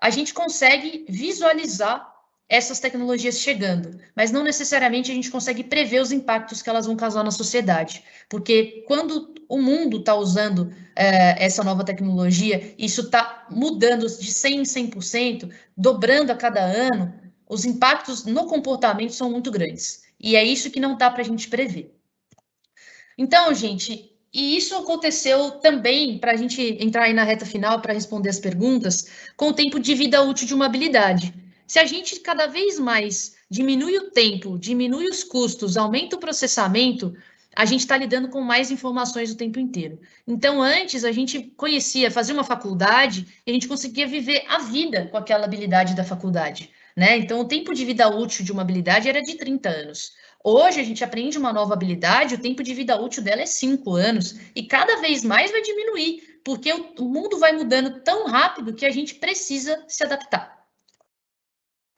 A gente consegue visualizar essas tecnologias chegando, mas não necessariamente a gente consegue prever os impactos que elas vão causar na sociedade, porque quando o mundo está usando essa nova tecnologia, isso está mudando de 100% em 100%, dobrando a cada ano, os impactos no comportamento são muito grandes, e é isso que não dá para a gente prever. Então, gente, e isso aconteceu também, para a gente entrar aí na reta final para responder as perguntas, com o tempo de vida útil de uma habilidade. Se a gente cada vez mais diminui o tempo, diminui os custos, aumenta o processamento, a gente está lidando com mais informações o tempo inteiro. Então, antes, a gente conhecia, fazia uma faculdade, e a gente conseguia viver a vida com aquela habilidade da faculdade, né? Então, o tempo de vida útil de uma habilidade era de 30 anos. Hoje, a gente aprende uma nova habilidade, o tempo de vida útil dela é 5 anos, e cada vez mais vai diminuir, porque o mundo vai mudando tão rápido que a gente precisa se adaptar.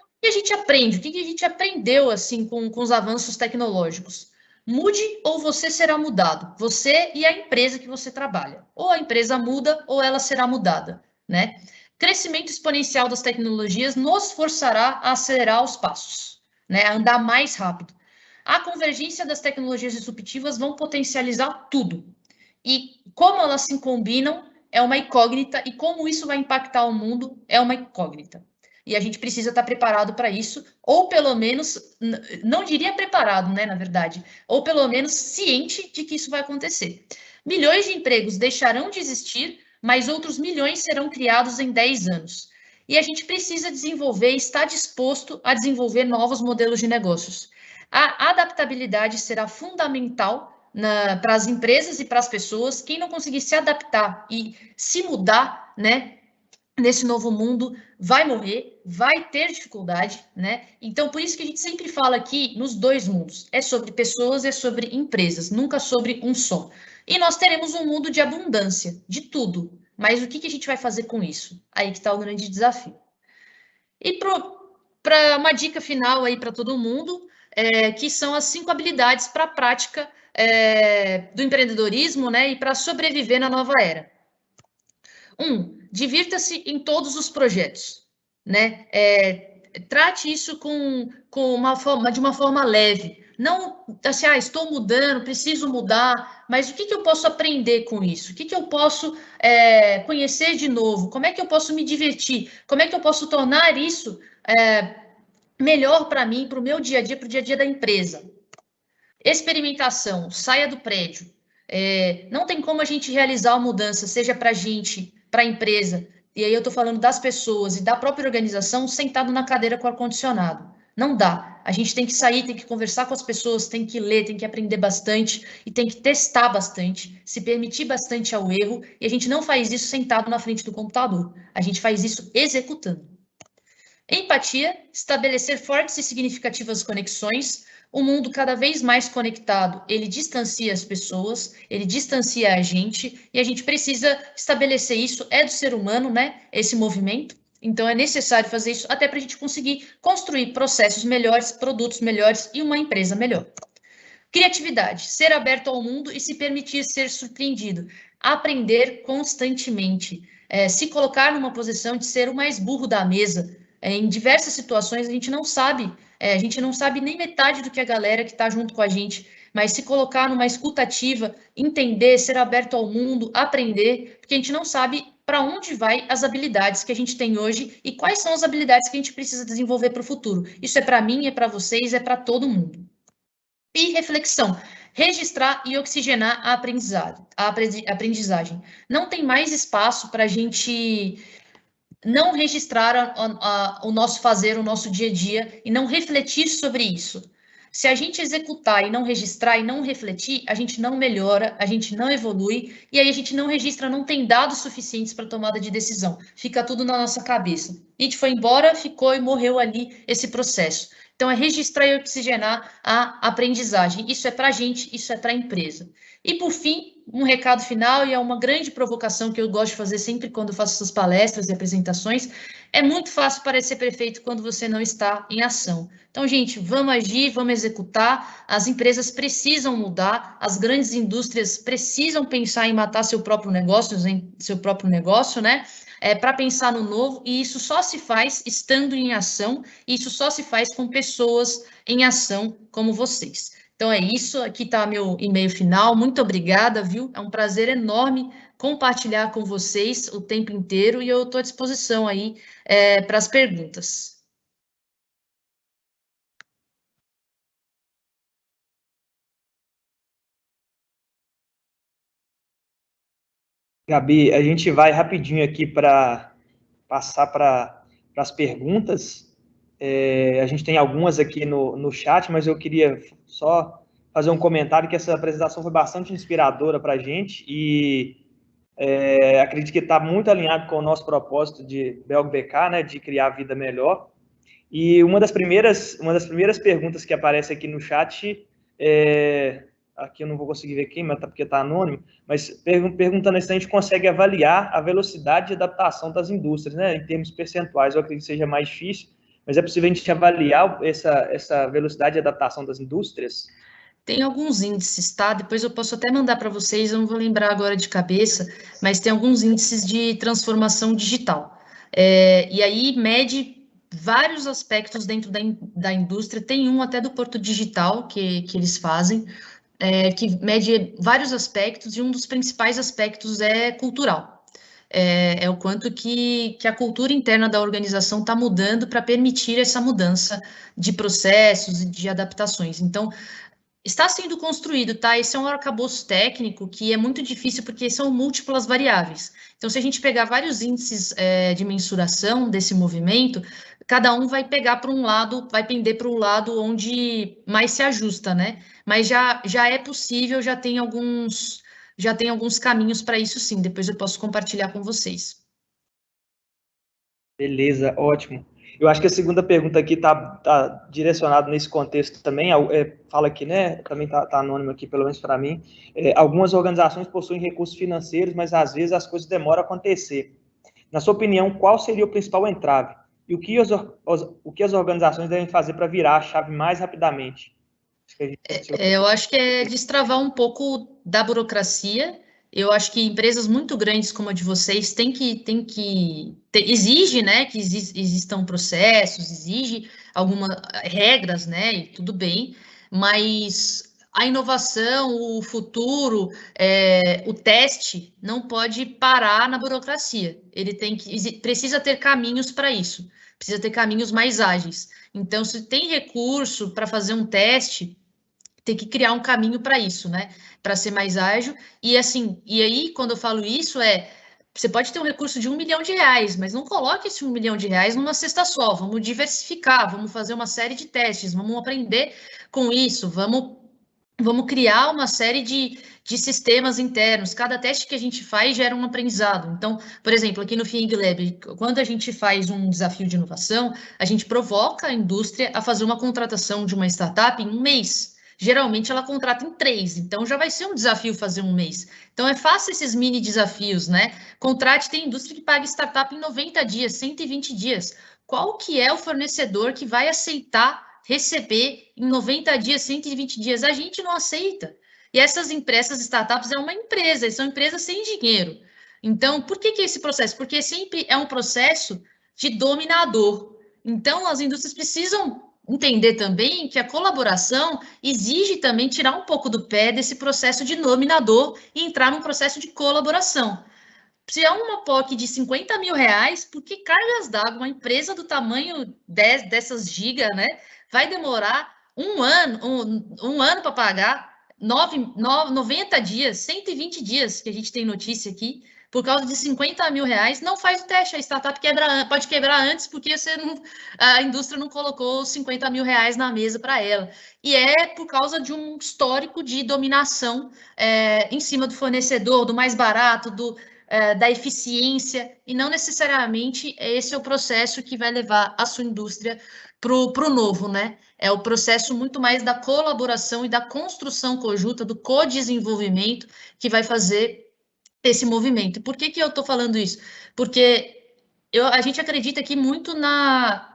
O que a gente aprende? O que a gente aprendeu assim com os avanços tecnológicos? Mude ou você será mudado. Você e a empresa que você trabalha. Ou a empresa muda ou ela será mudada, né? Crescimento exponencial das tecnologias nos forçará a acelerar os passos, né? A andar mais rápido. A convergência das tecnologias disruptivas vão potencializar tudo. E como elas se combinam é uma incógnita, e como isso vai impactar o mundo é uma incógnita. E a gente precisa estar preparado para isso, ou pelo menos, não diria preparado, né, na verdade, ou pelo menos ciente de que isso vai acontecer. Milhões de empregos deixarão de existir, mas outros milhões serão criados em 10 anos. E a gente precisa desenvolver, estar disposto a desenvolver novos modelos de negócios. A adaptabilidade será fundamental para as empresas e para as pessoas. Quem não conseguir se adaptar e se mudar, né, nesse novo mundo, vai morrer, vai ter dificuldade, né? Então, por isso que a gente sempre fala aqui nos dois mundos. É sobre pessoas, é sobre empresas, nunca sobre um só. E nós teremos um mundo de abundância, de tudo. Mas o que a gente vai fazer com isso? Aí que está o grande desafio. E para uma dica final aí para todo mundo, que são as 5 habilidades para a prática do empreendedorismo, né, e para sobreviver na nova era. 1. Divirta-se em todos os projetos, né? Trate isso de uma forma leve. Não assim, estou mudando, preciso mudar, mas o que eu posso aprender com isso? O que eu posso conhecer de novo? Como é que eu posso me divertir? Como é que eu posso tornar isso melhor para mim, para o meu dia a dia, para o dia a dia da empresa? Experimentação, saia do prédio. Não tem como a gente realizar uma mudança, seja para a gente, para a empresa, e aí eu estou falando das pessoas e da própria organização, sentado na cadeira com ar-condicionado. Não dá. A gente tem que sair, tem que conversar com as pessoas, tem que ler, tem que aprender bastante e tem que testar bastante, se permitir bastante ao erro, e a gente não faz isso sentado na frente do computador. A gente faz isso executando. Empatia, estabelecer fortes e significativas conexões. O mundo cada vez mais conectado, ele distancia as pessoas, ele distancia a gente, e a gente precisa estabelecer isso, é do ser humano, né, esse movimento. Então, é necessário fazer isso até para a gente conseguir construir processos melhores, produtos melhores e uma empresa melhor. Criatividade, ser aberto ao mundo e se permitir ser surpreendido. Aprender constantemente, se colocar numa posição de ser o mais burro da mesa. Em diversas situações, a gente não sabe nem metade do que a galera que está junto com a gente, mas se colocar numa escuta ativa, entender, ser aberto ao mundo, aprender, porque a gente não sabe para onde vai as habilidades que a gente tem hoje e quais são as habilidades que a gente precisa desenvolver para o futuro. Isso é para mim, é para vocês, é para todo mundo. E reflexão. Registrar e oxigenar a aprendizagem. Não tem mais espaço para a gente não registrar o nosso fazer, o nosso dia a dia e não refletir sobre isso. Se a gente executar e não registrar e não refletir, a gente não melhora, a gente não evolui e aí a gente não registra, não tem dados suficientes para tomada de decisão. Fica tudo na nossa cabeça. A gente foi embora, ficou e morreu ali esse processo. Então, é registrar e oxigenar a aprendizagem. Isso é para a gente, isso é para a empresa. E, por fim, um recado final, e é uma grande provocação que eu gosto de fazer sempre quando eu faço essas palestras e apresentações, é muito fácil parecer perfeito quando você não está em ação. Então, gente, vamos agir, vamos executar, as empresas precisam mudar, as grandes indústrias precisam pensar em matar seu próprio negócio, né? para pensar no novo, e isso só se faz estando em ação, e isso só se faz com pessoas em ação como vocês. Então é isso, aqui está meu e-mail final, muito obrigada, viu? É um prazer enorme compartilhar com vocês o tempo inteiro, e eu estou à disposição aí para as perguntas. Gabi, a gente vai rapidinho aqui para passar para as perguntas. A gente tem algumas aqui no chat, mas eu queria só fazer um comentário que essa apresentação foi bastante inspiradora para a gente e acredito que está muito alinhado com o nosso propósito de Belg BK, né, de criar a vida melhor. E uma das primeiras perguntas que aparece aqui no chat aqui eu não vou conseguir ver quem, mas porque está anônimo, mas perguntando se a gente consegue avaliar a velocidade de adaptação das indústrias, né, em termos percentuais. Eu acredito que seja mais difícil, mas é possível a gente avaliar essa velocidade de adaptação das indústrias? Tem alguns índices, tá? Depois eu posso até mandar para vocês, eu não vou lembrar agora de cabeça, mas tem alguns índices de transformação digital. E aí mede vários aspectos dentro da indústria, tem um até do Porto Digital que eles fazem, que mede vários aspectos, e um dos principais aspectos é cultural. É o quanto que a cultura interna da organização está mudando para permitir essa mudança de processos e de adaptações. Então, está sendo construído, tá? Esse é um arcabouço técnico que é muito difícil porque são múltiplas variáveis. Então, se a gente pegar vários índices de mensuração desse movimento, cada um vai pegar para um lado, vai pender para o lado onde mais se ajusta, né? Mas já é possível, já tem alguns caminhos para isso sim. Depois eu posso compartilhar com vocês. Beleza, ótimo. Eu acho que a segunda pergunta aqui está direcionada nesse contexto também. Fala aqui, né? Também está anônimo aqui, pelo menos para mim. Algumas organizações possuem recursos financeiros, mas às vezes as coisas demoram a acontecer. Na sua opinião, qual seria o principal entrave? E o que as organizações devem fazer para virar a chave mais rapidamente? Eu acho que é destravar um pouco da burocracia. Eu acho que empresas muito grandes como a de vocês exige, né, que existam processos, exige algumas regras, né, e tudo bem, mas a inovação, o futuro, o teste não pode parar na burocracia. Ele precisa ter caminhos para isso, precisa ter caminhos mais ágeis. Então, se tem recurso para fazer um teste, tem que criar um caminho para isso, né? Para ser mais ágil. E assim, e aí, quando eu falo isso, você pode ter um recurso de R$1 milhão, mas não coloque esse R$1 milhão numa cesta só. Vamos diversificar, vamos fazer uma série de testes, vamos aprender com isso, vamos criar uma série de sistemas internos. Cada teste que a gente faz gera um aprendizado. Então, por exemplo, aqui no FIENG Lab, quando a gente faz um desafio de inovação, a gente provoca a indústria a fazer uma contratação de uma startup em um mês. Geralmente ela contrata em 3, então já vai ser um desafio fazer um mês. Então faça esses mini desafios, né? Contrate, tem indústria que paga startup em 90 dias, 120 dias. Qual que é o fornecedor que vai aceitar receber em 90 dias, 120 dias? A gente não aceita. E essas startups é uma empresa, são empresas sem dinheiro. Então, por que esse processo? Porque sempre é um processo de dominador. Então, as indústrias precisam entender também que a colaboração exige também tirar um pouco do pé desse processo de dominador e entrar num processo de colaboração. Se é uma POC de R$50 mil, por que cargas d'água, uma empresa do tamanho dessas gigas, né, vai demorar um ano para pagar, 90 dias, 120 dias, que a gente tem notícia aqui, por causa de R$50 mil, não faz o teste, a startup pode quebrar antes, porque a indústria não colocou R$50 mil na mesa para ela. E é por causa de um histórico de dominação em cima do fornecedor, do mais barato, da eficiência, e não necessariamente esse é o processo que vai levar a sua indústria para o novo, né? É o processo muito mais da colaboração e da construção conjunta, do co-desenvolvimento, que vai fazer esse movimento. Por que eu estou falando isso? Porque a gente acredita aqui muito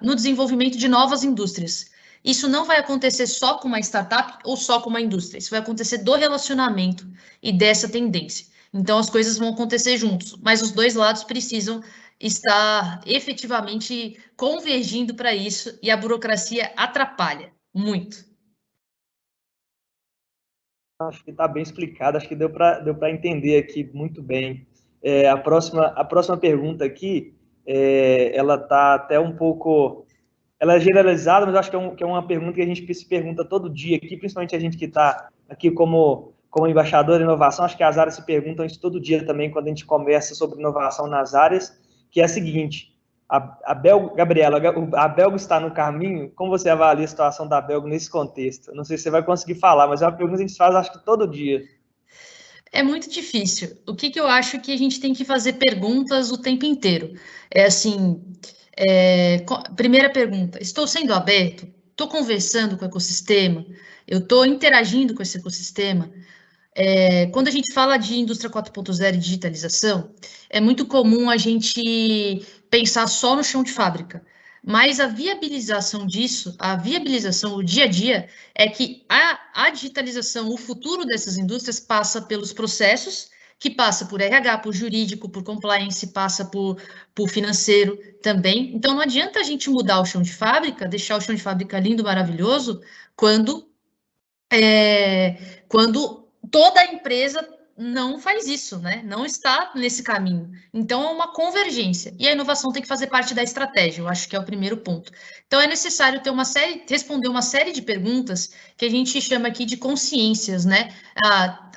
no desenvolvimento de novas indústrias. Isso não vai acontecer só com uma startup ou só com uma indústria. Isso vai acontecer do relacionamento e dessa tendência. Então, as coisas vão acontecer juntos, mas os dois lados precisam está efetivamente convergindo para isso e a burocracia atrapalha muito. Acho que está bem explicado, acho que deu para entender aqui muito bem. A próxima pergunta aqui, ela está até um pouco... Ela é generalizada, mas acho que é uma pergunta que a gente se pergunta todo dia aqui, principalmente a gente que está aqui como embaixador de inovação, acho que as áreas se perguntam isso todo dia também, quando a gente conversa sobre inovação nas áreas, que é a seguinte: Gabriela, a Belgo está no caminho? Como você avalia a situação da Belgo nesse contexto? Não sei se você vai conseguir falar, mas é uma pergunta que a gente faz, acho que todo dia. É muito difícil. O que eu acho que a gente tem que fazer perguntas o tempo inteiro? É assim, primeira pergunta, estou sendo aberto? Estou conversando com o ecossistema? Eu estou interagindo com esse ecossistema? Quando a gente fala de indústria 4.0 e digitalização, é muito comum a gente pensar só no chão de fábrica. Mas a viabilização disso, o dia a dia, é que a digitalização, o futuro dessas indústrias passa pelos processos, que passa por RH, por jurídico, por compliance, passa por financeiro também. Então, não adianta a gente mudar o chão de fábrica, deixar o chão de fábrica lindo, maravilhoso, quando toda a empresa não faz isso, né? Não está nesse caminho. Então, é uma convergência. E a inovação tem que fazer parte da estratégia, eu acho que é o primeiro ponto. Então, é necessário ter responder uma série de perguntas que a gente chama aqui de consciências, né?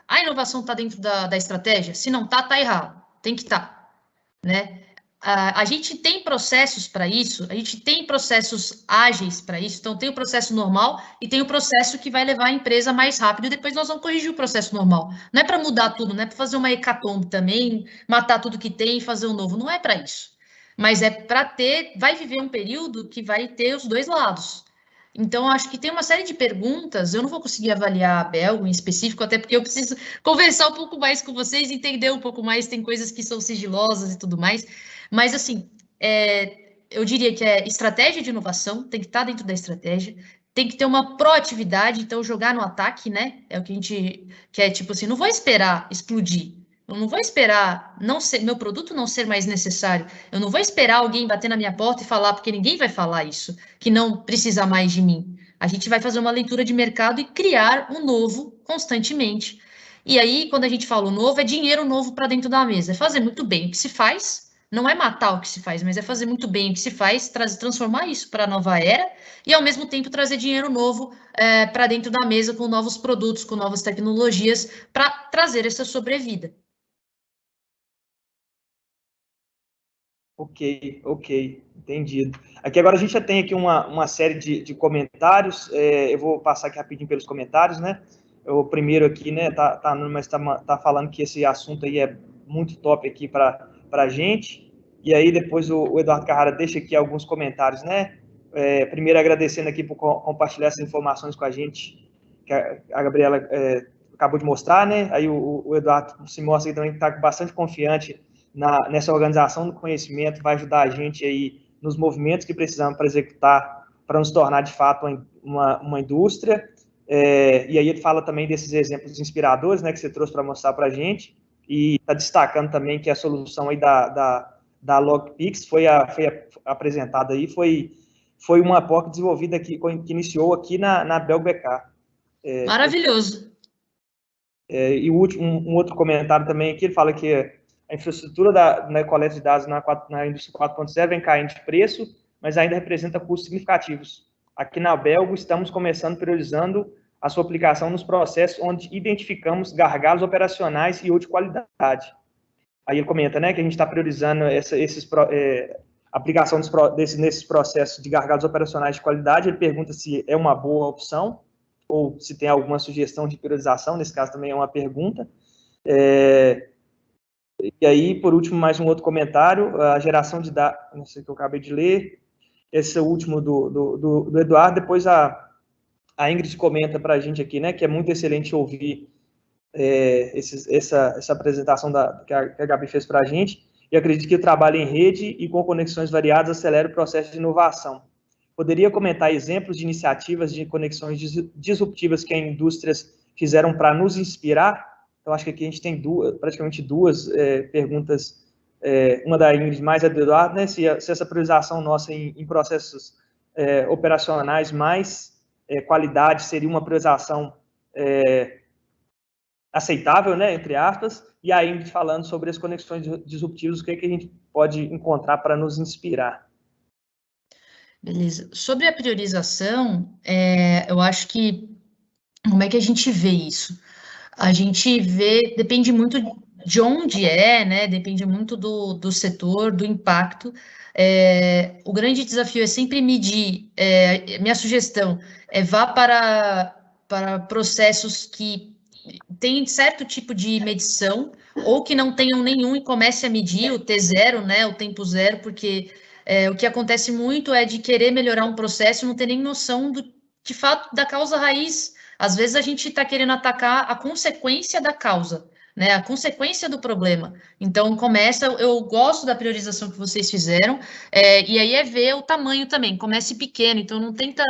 A inovação está dentro da estratégia? Se não está, está errado. Tem que estar, né? A gente tem processos para isso, a gente tem processos ágeis para isso, então tem o processo normal e tem o processo que vai levar a empresa mais rápido e depois nós vamos corrigir o processo normal. Não é para mudar tudo, não é para fazer uma hecatombe também, matar tudo que tem e fazer um novo, não é para isso. Mas é para vai viver um período que vai ter os dois lados. Então, acho que tem uma série de perguntas, eu não vou conseguir avaliar a Belgo em específico, até porque eu preciso conversar um pouco mais com vocês, entender um pouco mais, tem coisas que são sigilosas e tudo mais, mas, assim, eu diria que estratégia de inovação, tem que estar dentro da estratégia, tem que ter uma proatividade, então jogar no ataque, né? É o que a gente quer, tipo assim, não vou esperar explodir, eu não vou esperar meu produto não ser mais necessário, eu não vou esperar alguém bater na minha porta e falar, porque ninguém vai falar isso, que não precisa mais de mim. A gente vai fazer uma leitura de mercado e criar um novo constantemente. E aí, quando a gente fala o novo, é dinheiro novo para dentro da mesa, é fazer muito bem o que se faz, não é matar o que se faz, mas é fazer muito bem o que se faz, transformar isso para a nova era e, ao mesmo tempo, trazer dinheiro novo para dentro da mesa com novos produtos, com novas tecnologias, para trazer essa sobrevida. Ok, entendido. Aqui agora a gente já tem aqui uma série de comentários, eu vou passar aqui rapidinho pelos comentários, né? O primeiro aqui, né, mas tá falando que esse assunto aí é muito top aqui para a gente, e aí depois o Eduardo Carrara deixa aqui alguns comentários, né? Primeiro agradecendo aqui por compartilhar essas informações com a gente, que a Gabriela acabou de mostrar, né? Aí o Eduardo se mostra que também está bastante confiante nessa organização do conhecimento, vai ajudar a gente aí nos movimentos que precisamos para executar, para nos tornar de fato uma indústria. E aí ele fala também desses exemplos inspiradores, né, que você trouxe para mostrar para a gente, e está destacando também que a solução aí da LogPix foi apresentada aí, foi uma POC desenvolvida aqui, que iniciou aqui na Belgo BK. Maravilhoso. E um outro comentário também aqui, ele fala que a infraestrutura da coleta de dados na indústria 4.0 vem caindo de preço, mas ainda representa custos significativos. Aqui na Belgo, estamos começando priorizando a sua aplicação nos processos onde identificamos gargalos operacionais e ou de qualidade. Aí ele comenta, né, que a gente está priorizando aplicação nesses processos de gargalos operacionais de qualidade. Ele pergunta se é uma boa opção ou se tem alguma sugestão de priorização, nesse caso também é uma pergunta. E aí, por último, mais um outro comentário, a geração de dados, não sei o que eu acabei de ler, esse é o último do Eduardo, depois a Ingrid comenta para a gente aqui, né, que é muito excelente ouvir essa apresentação que a Gabi fez para a gente, e acredito que o trabalho em rede e com conexões variadas acelera o processo de inovação. Poderia comentar exemplos de iniciativas de conexões disruptivas que as indústrias fizeram para nos inspirar? Então, acho que aqui a gente tem praticamente duas perguntas uma da Ingrid mais a do Eduardo, né, se essa priorização nossa em processos operacionais mais qualidade seria uma priorização aceitável, né, entre aspas, e a Ingrid falando sobre as conexões disruptivas, o que a gente pode encontrar para nos inspirar. Beleza. Sobre a priorização, eu acho que, como é que a gente vê isso? A gente vê, depende muito de onde né? Depende muito do setor, do impacto. O grande desafio é sempre medir. Minha sugestão vá para processos que têm certo tipo de medição, ou que não tenham nenhum e comece a medir o T0, né? O tempo zero, porque o que acontece muito é de querer melhorar um processo e não ter nem noção de fato da causa raiz. Às vezes a gente está querendo atacar a consequência da causa, né? A consequência do problema. Então, eu gosto da priorização que vocês fizeram, e aí ver o tamanho também. Comece pequeno, então não tenta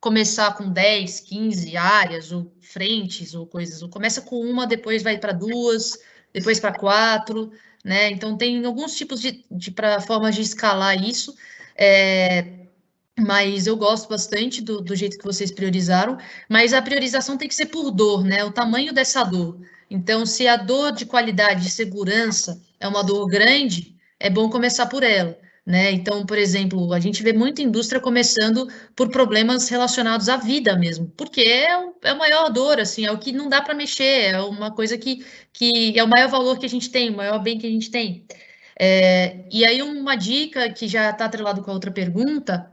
começar com 10, 15 áreas, ou frentes, ou coisas. Ou começa com uma, depois vai para 2, depois para 4, né? Então, tem alguns tipos de formas de escalar isso. Mas eu gosto bastante do jeito que vocês priorizaram, mas a priorização tem que ser por dor, né? O tamanho dessa dor. Então, se a dor de qualidade de segurança é uma dor grande, é bom começar por ela, né? Então, por exemplo, a gente vê muita indústria começando por problemas relacionados à vida mesmo, porque é a maior dor, assim, é o que não dá para mexer, é uma coisa que é o maior valor que a gente tem, o maior bem que a gente tem. E aí, uma dica que já está atrelado com a outra pergunta,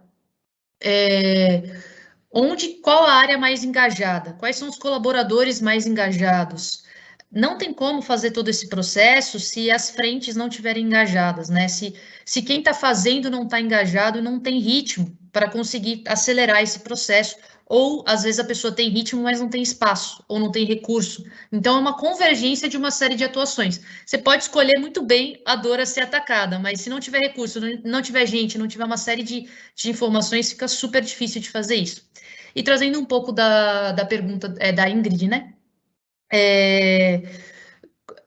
qual a área mais engajada? Quais são os colaboradores mais engajados? Não tem como fazer todo esse processo se as frentes não estiverem engajadas, né? Se quem está fazendo não está engajado, não tem ritmo para conseguir acelerar esse processo, ou às vezes a pessoa tem ritmo, mas não tem espaço, ou não tem recurso. Então é uma convergência de uma série de atuações. Você pode escolher muito bem a dor a ser atacada, mas se não tiver recurso, não tiver gente, não tiver uma série de informações, fica super difícil de fazer isso. E trazendo um pouco da pergunta da Ingrid, né?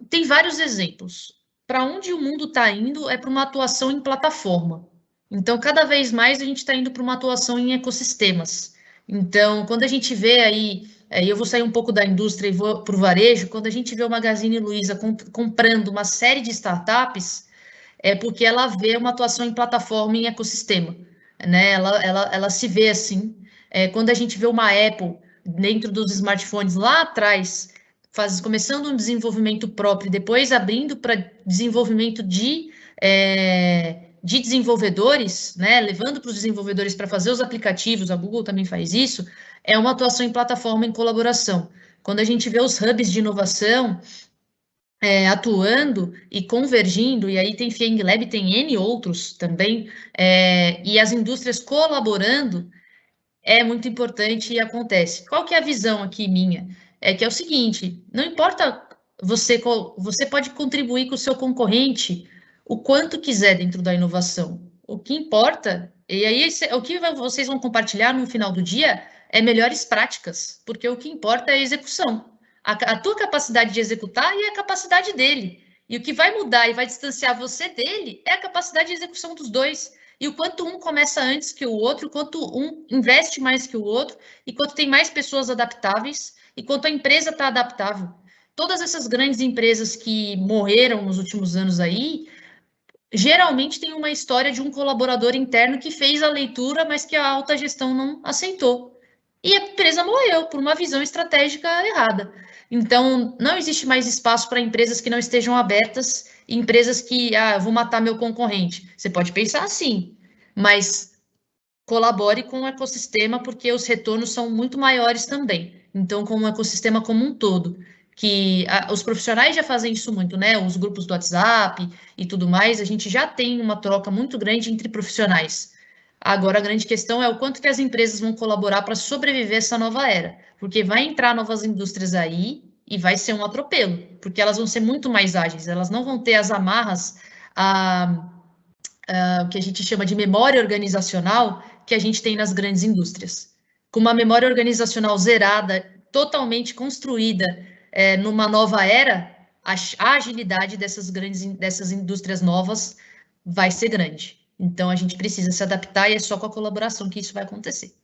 Tem vários exemplos. Para onde o mundo está indo é para uma atuação em plataforma. Então, cada vez mais a gente está indo para uma atuação em ecossistemas. Então, quando a gente vê aí, eu vou sair um pouco da indústria e vou para o varejo, quando a gente vê o Magazine Luiza comprando uma série de startups, é porque ela vê uma atuação em plataforma, em ecossistema, né? Ela se vê assim. Quando a gente vê uma Apple dentro dos smartphones lá atrás, começando um desenvolvimento próprio, depois abrindo para desenvolvimento de desenvolvedores, né? Levando para os desenvolvedores para fazer os aplicativos, a Google também faz isso, é uma atuação em plataforma, em colaboração. Quando a gente vê os hubs de inovação, atuando e convergindo, e aí tem Fieng Lab, tem N outros também, e as indústrias colaborando, é muito importante e acontece. Qual que é a visão aqui minha? É que é o seguinte, não importa, você pode contribuir com o seu concorrente o quanto quiser dentro da inovação. O que importa, e aí o que vocês vão compartilhar no final do dia é melhores práticas, porque o que importa é a execução. A tua capacidade de executar e a capacidade dele. E o que vai mudar e vai distanciar você dele é a capacidade de execução dos dois. E o quanto um começa antes que o outro, o quanto um investe mais que o outro, e quanto tem mais pessoas adaptáveis, e quanto a empresa está adaptável. Todas essas grandes empresas que morreram nos últimos anos aí, geralmente tem uma história de um colaborador interno que fez a leitura, mas que a alta gestão não aceitou. E a empresa morreu por uma visão estratégica errada. Então, não existe mais espaço para empresas que não estejam abertas, empresas que, eu vou matar meu concorrente. Você pode pensar assim, mas colabore com o ecossistema, porque os retornos são muito maiores também. Então, com o ecossistema como um todo, que os profissionais já fazem isso muito, né? Os grupos do WhatsApp e tudo mais, a gente já tem uma troca muito grande entre profissionais. Agora, a grande questão é o quanto que as empresas vão colaborar para sobreviver essa nova era, porque vai entrar novas indústrias aí e vai ser um atropelo, porque elas vão ser muito mais ágeis, elas não vão ter as amarras, o que a gente chama de memória organizacional que a gente tem nas grandes indústrias. Com uma memória organizacional zerada, totalmente construída numa nova era, a agilidade dessas indústrias novas vai ser grande. Então, a gente precisa se adaptar e é só com a colaboração que isso vai acontecer.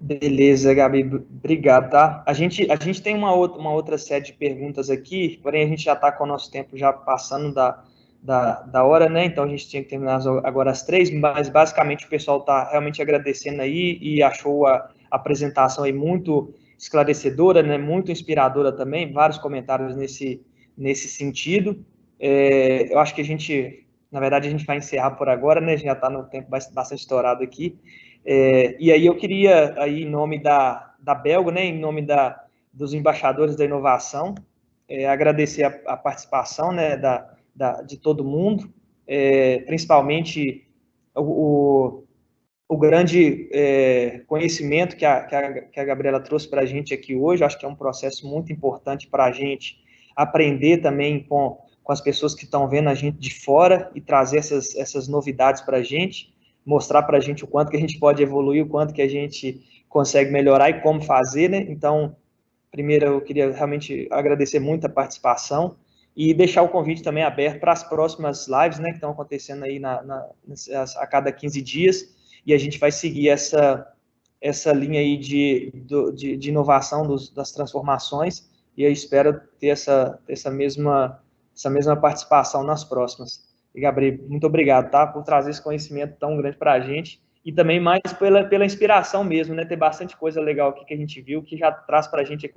Beleza, Gabi, obrigado, tá? A gente tem uma outra série de perguntas aqui, porém a gente já está com o nosso tempo já passando da hora, né? Então a gente tinha que terminar agora às 3, mas basicamente o pessoal está realmente agradecendo aí e achou a apresentação aí muito esclarecedora, né? Muito inspiradora também, vários comentários nesse sentido. Eu acho que na verdade, a gente vai encerrar por agora, né? A gente já está no tempo bastante estourado aqui. E aí eu queria, aí, em nome da Belgo, né, em nome dos embaixadores da inovação, agradecer a participação, né, de todo mundo, principalmente o grande conhecimento que a Gabriela trouxe para a gente aqui hoje. Acho que é um processo muito importante para a gente aprender também com as pessoas que estão vendo a gente de fora e trazer essas novidades para a gente, mostrar para a gente o quanto que a gente pode evoluir, o quanto que a gente consegue melhorar e como fazer, né? Então, primeiro eu queria realmente agradecer muito a participação e deixar o convite também aberto para as próximas lives, né, que estão acontecendo aí a cada 15 dias, e a gente vai seguir essa linha aí de inovação das transformações, e eu espero ter essa mesma participação nas próximas. E, Gabriel, muito obrigado, tá, por trazer esse conhecimento tão grande para a gente, e também mais pela inspiração mesmo, né, ter bastante coisa legal aqui que a gente viu, que já traz para a gente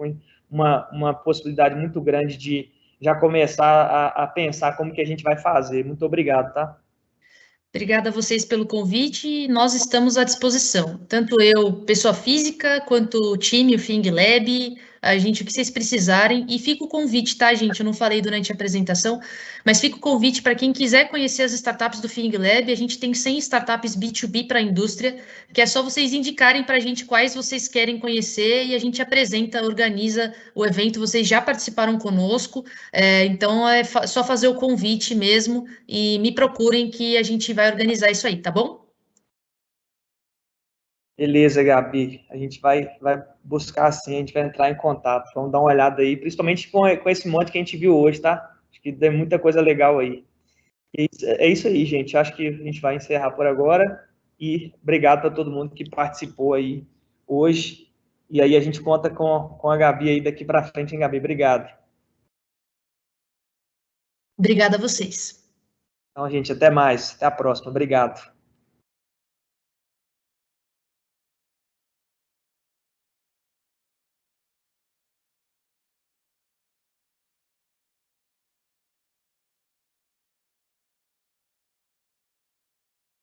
uma possibilidade muito grande de já começar a pensar como que a gente vai fazer. Muito obrigado, tá? Obrigada a vocês pelo convite. Nós estamos à disposição, tanto eu, pessoa física, quanto o time, o Fing Lab, o que vocês precisarem. E fica o convite, tá, gente? Eu não falei durante a apresentação, mas fica o convite para quem quiser conhecer as startups do Fing Lab. A gente tem 100 startups B2B para a indústria, que é só vocês indicarem para a gente quais vocês querem conhecer e a gente apresenta, organiza o evento. Vocês já participaram conosco, então é só fazer o convite mesmo e me procurem que a gente vai organizar isso aí, tá bom? Beleza, Gabi. A gente vai buscar sim, a gente vai entrar em contato. Vamos dar uma olhada aí, principalmente com esse monte que a gente viu hoje, tá? Acho que tem muita coisa legal aí. É isso aí, gente. Acho que a gente vai encerrar por agora. E obrigado para todo mundo que participou aí hoje. E aí a gente conta com a Gabi aí daqui para frente, hein, Gabi? Obrigado. Obrigada a vocês. Então, gente, até mais. Até a próxima. Obrigado.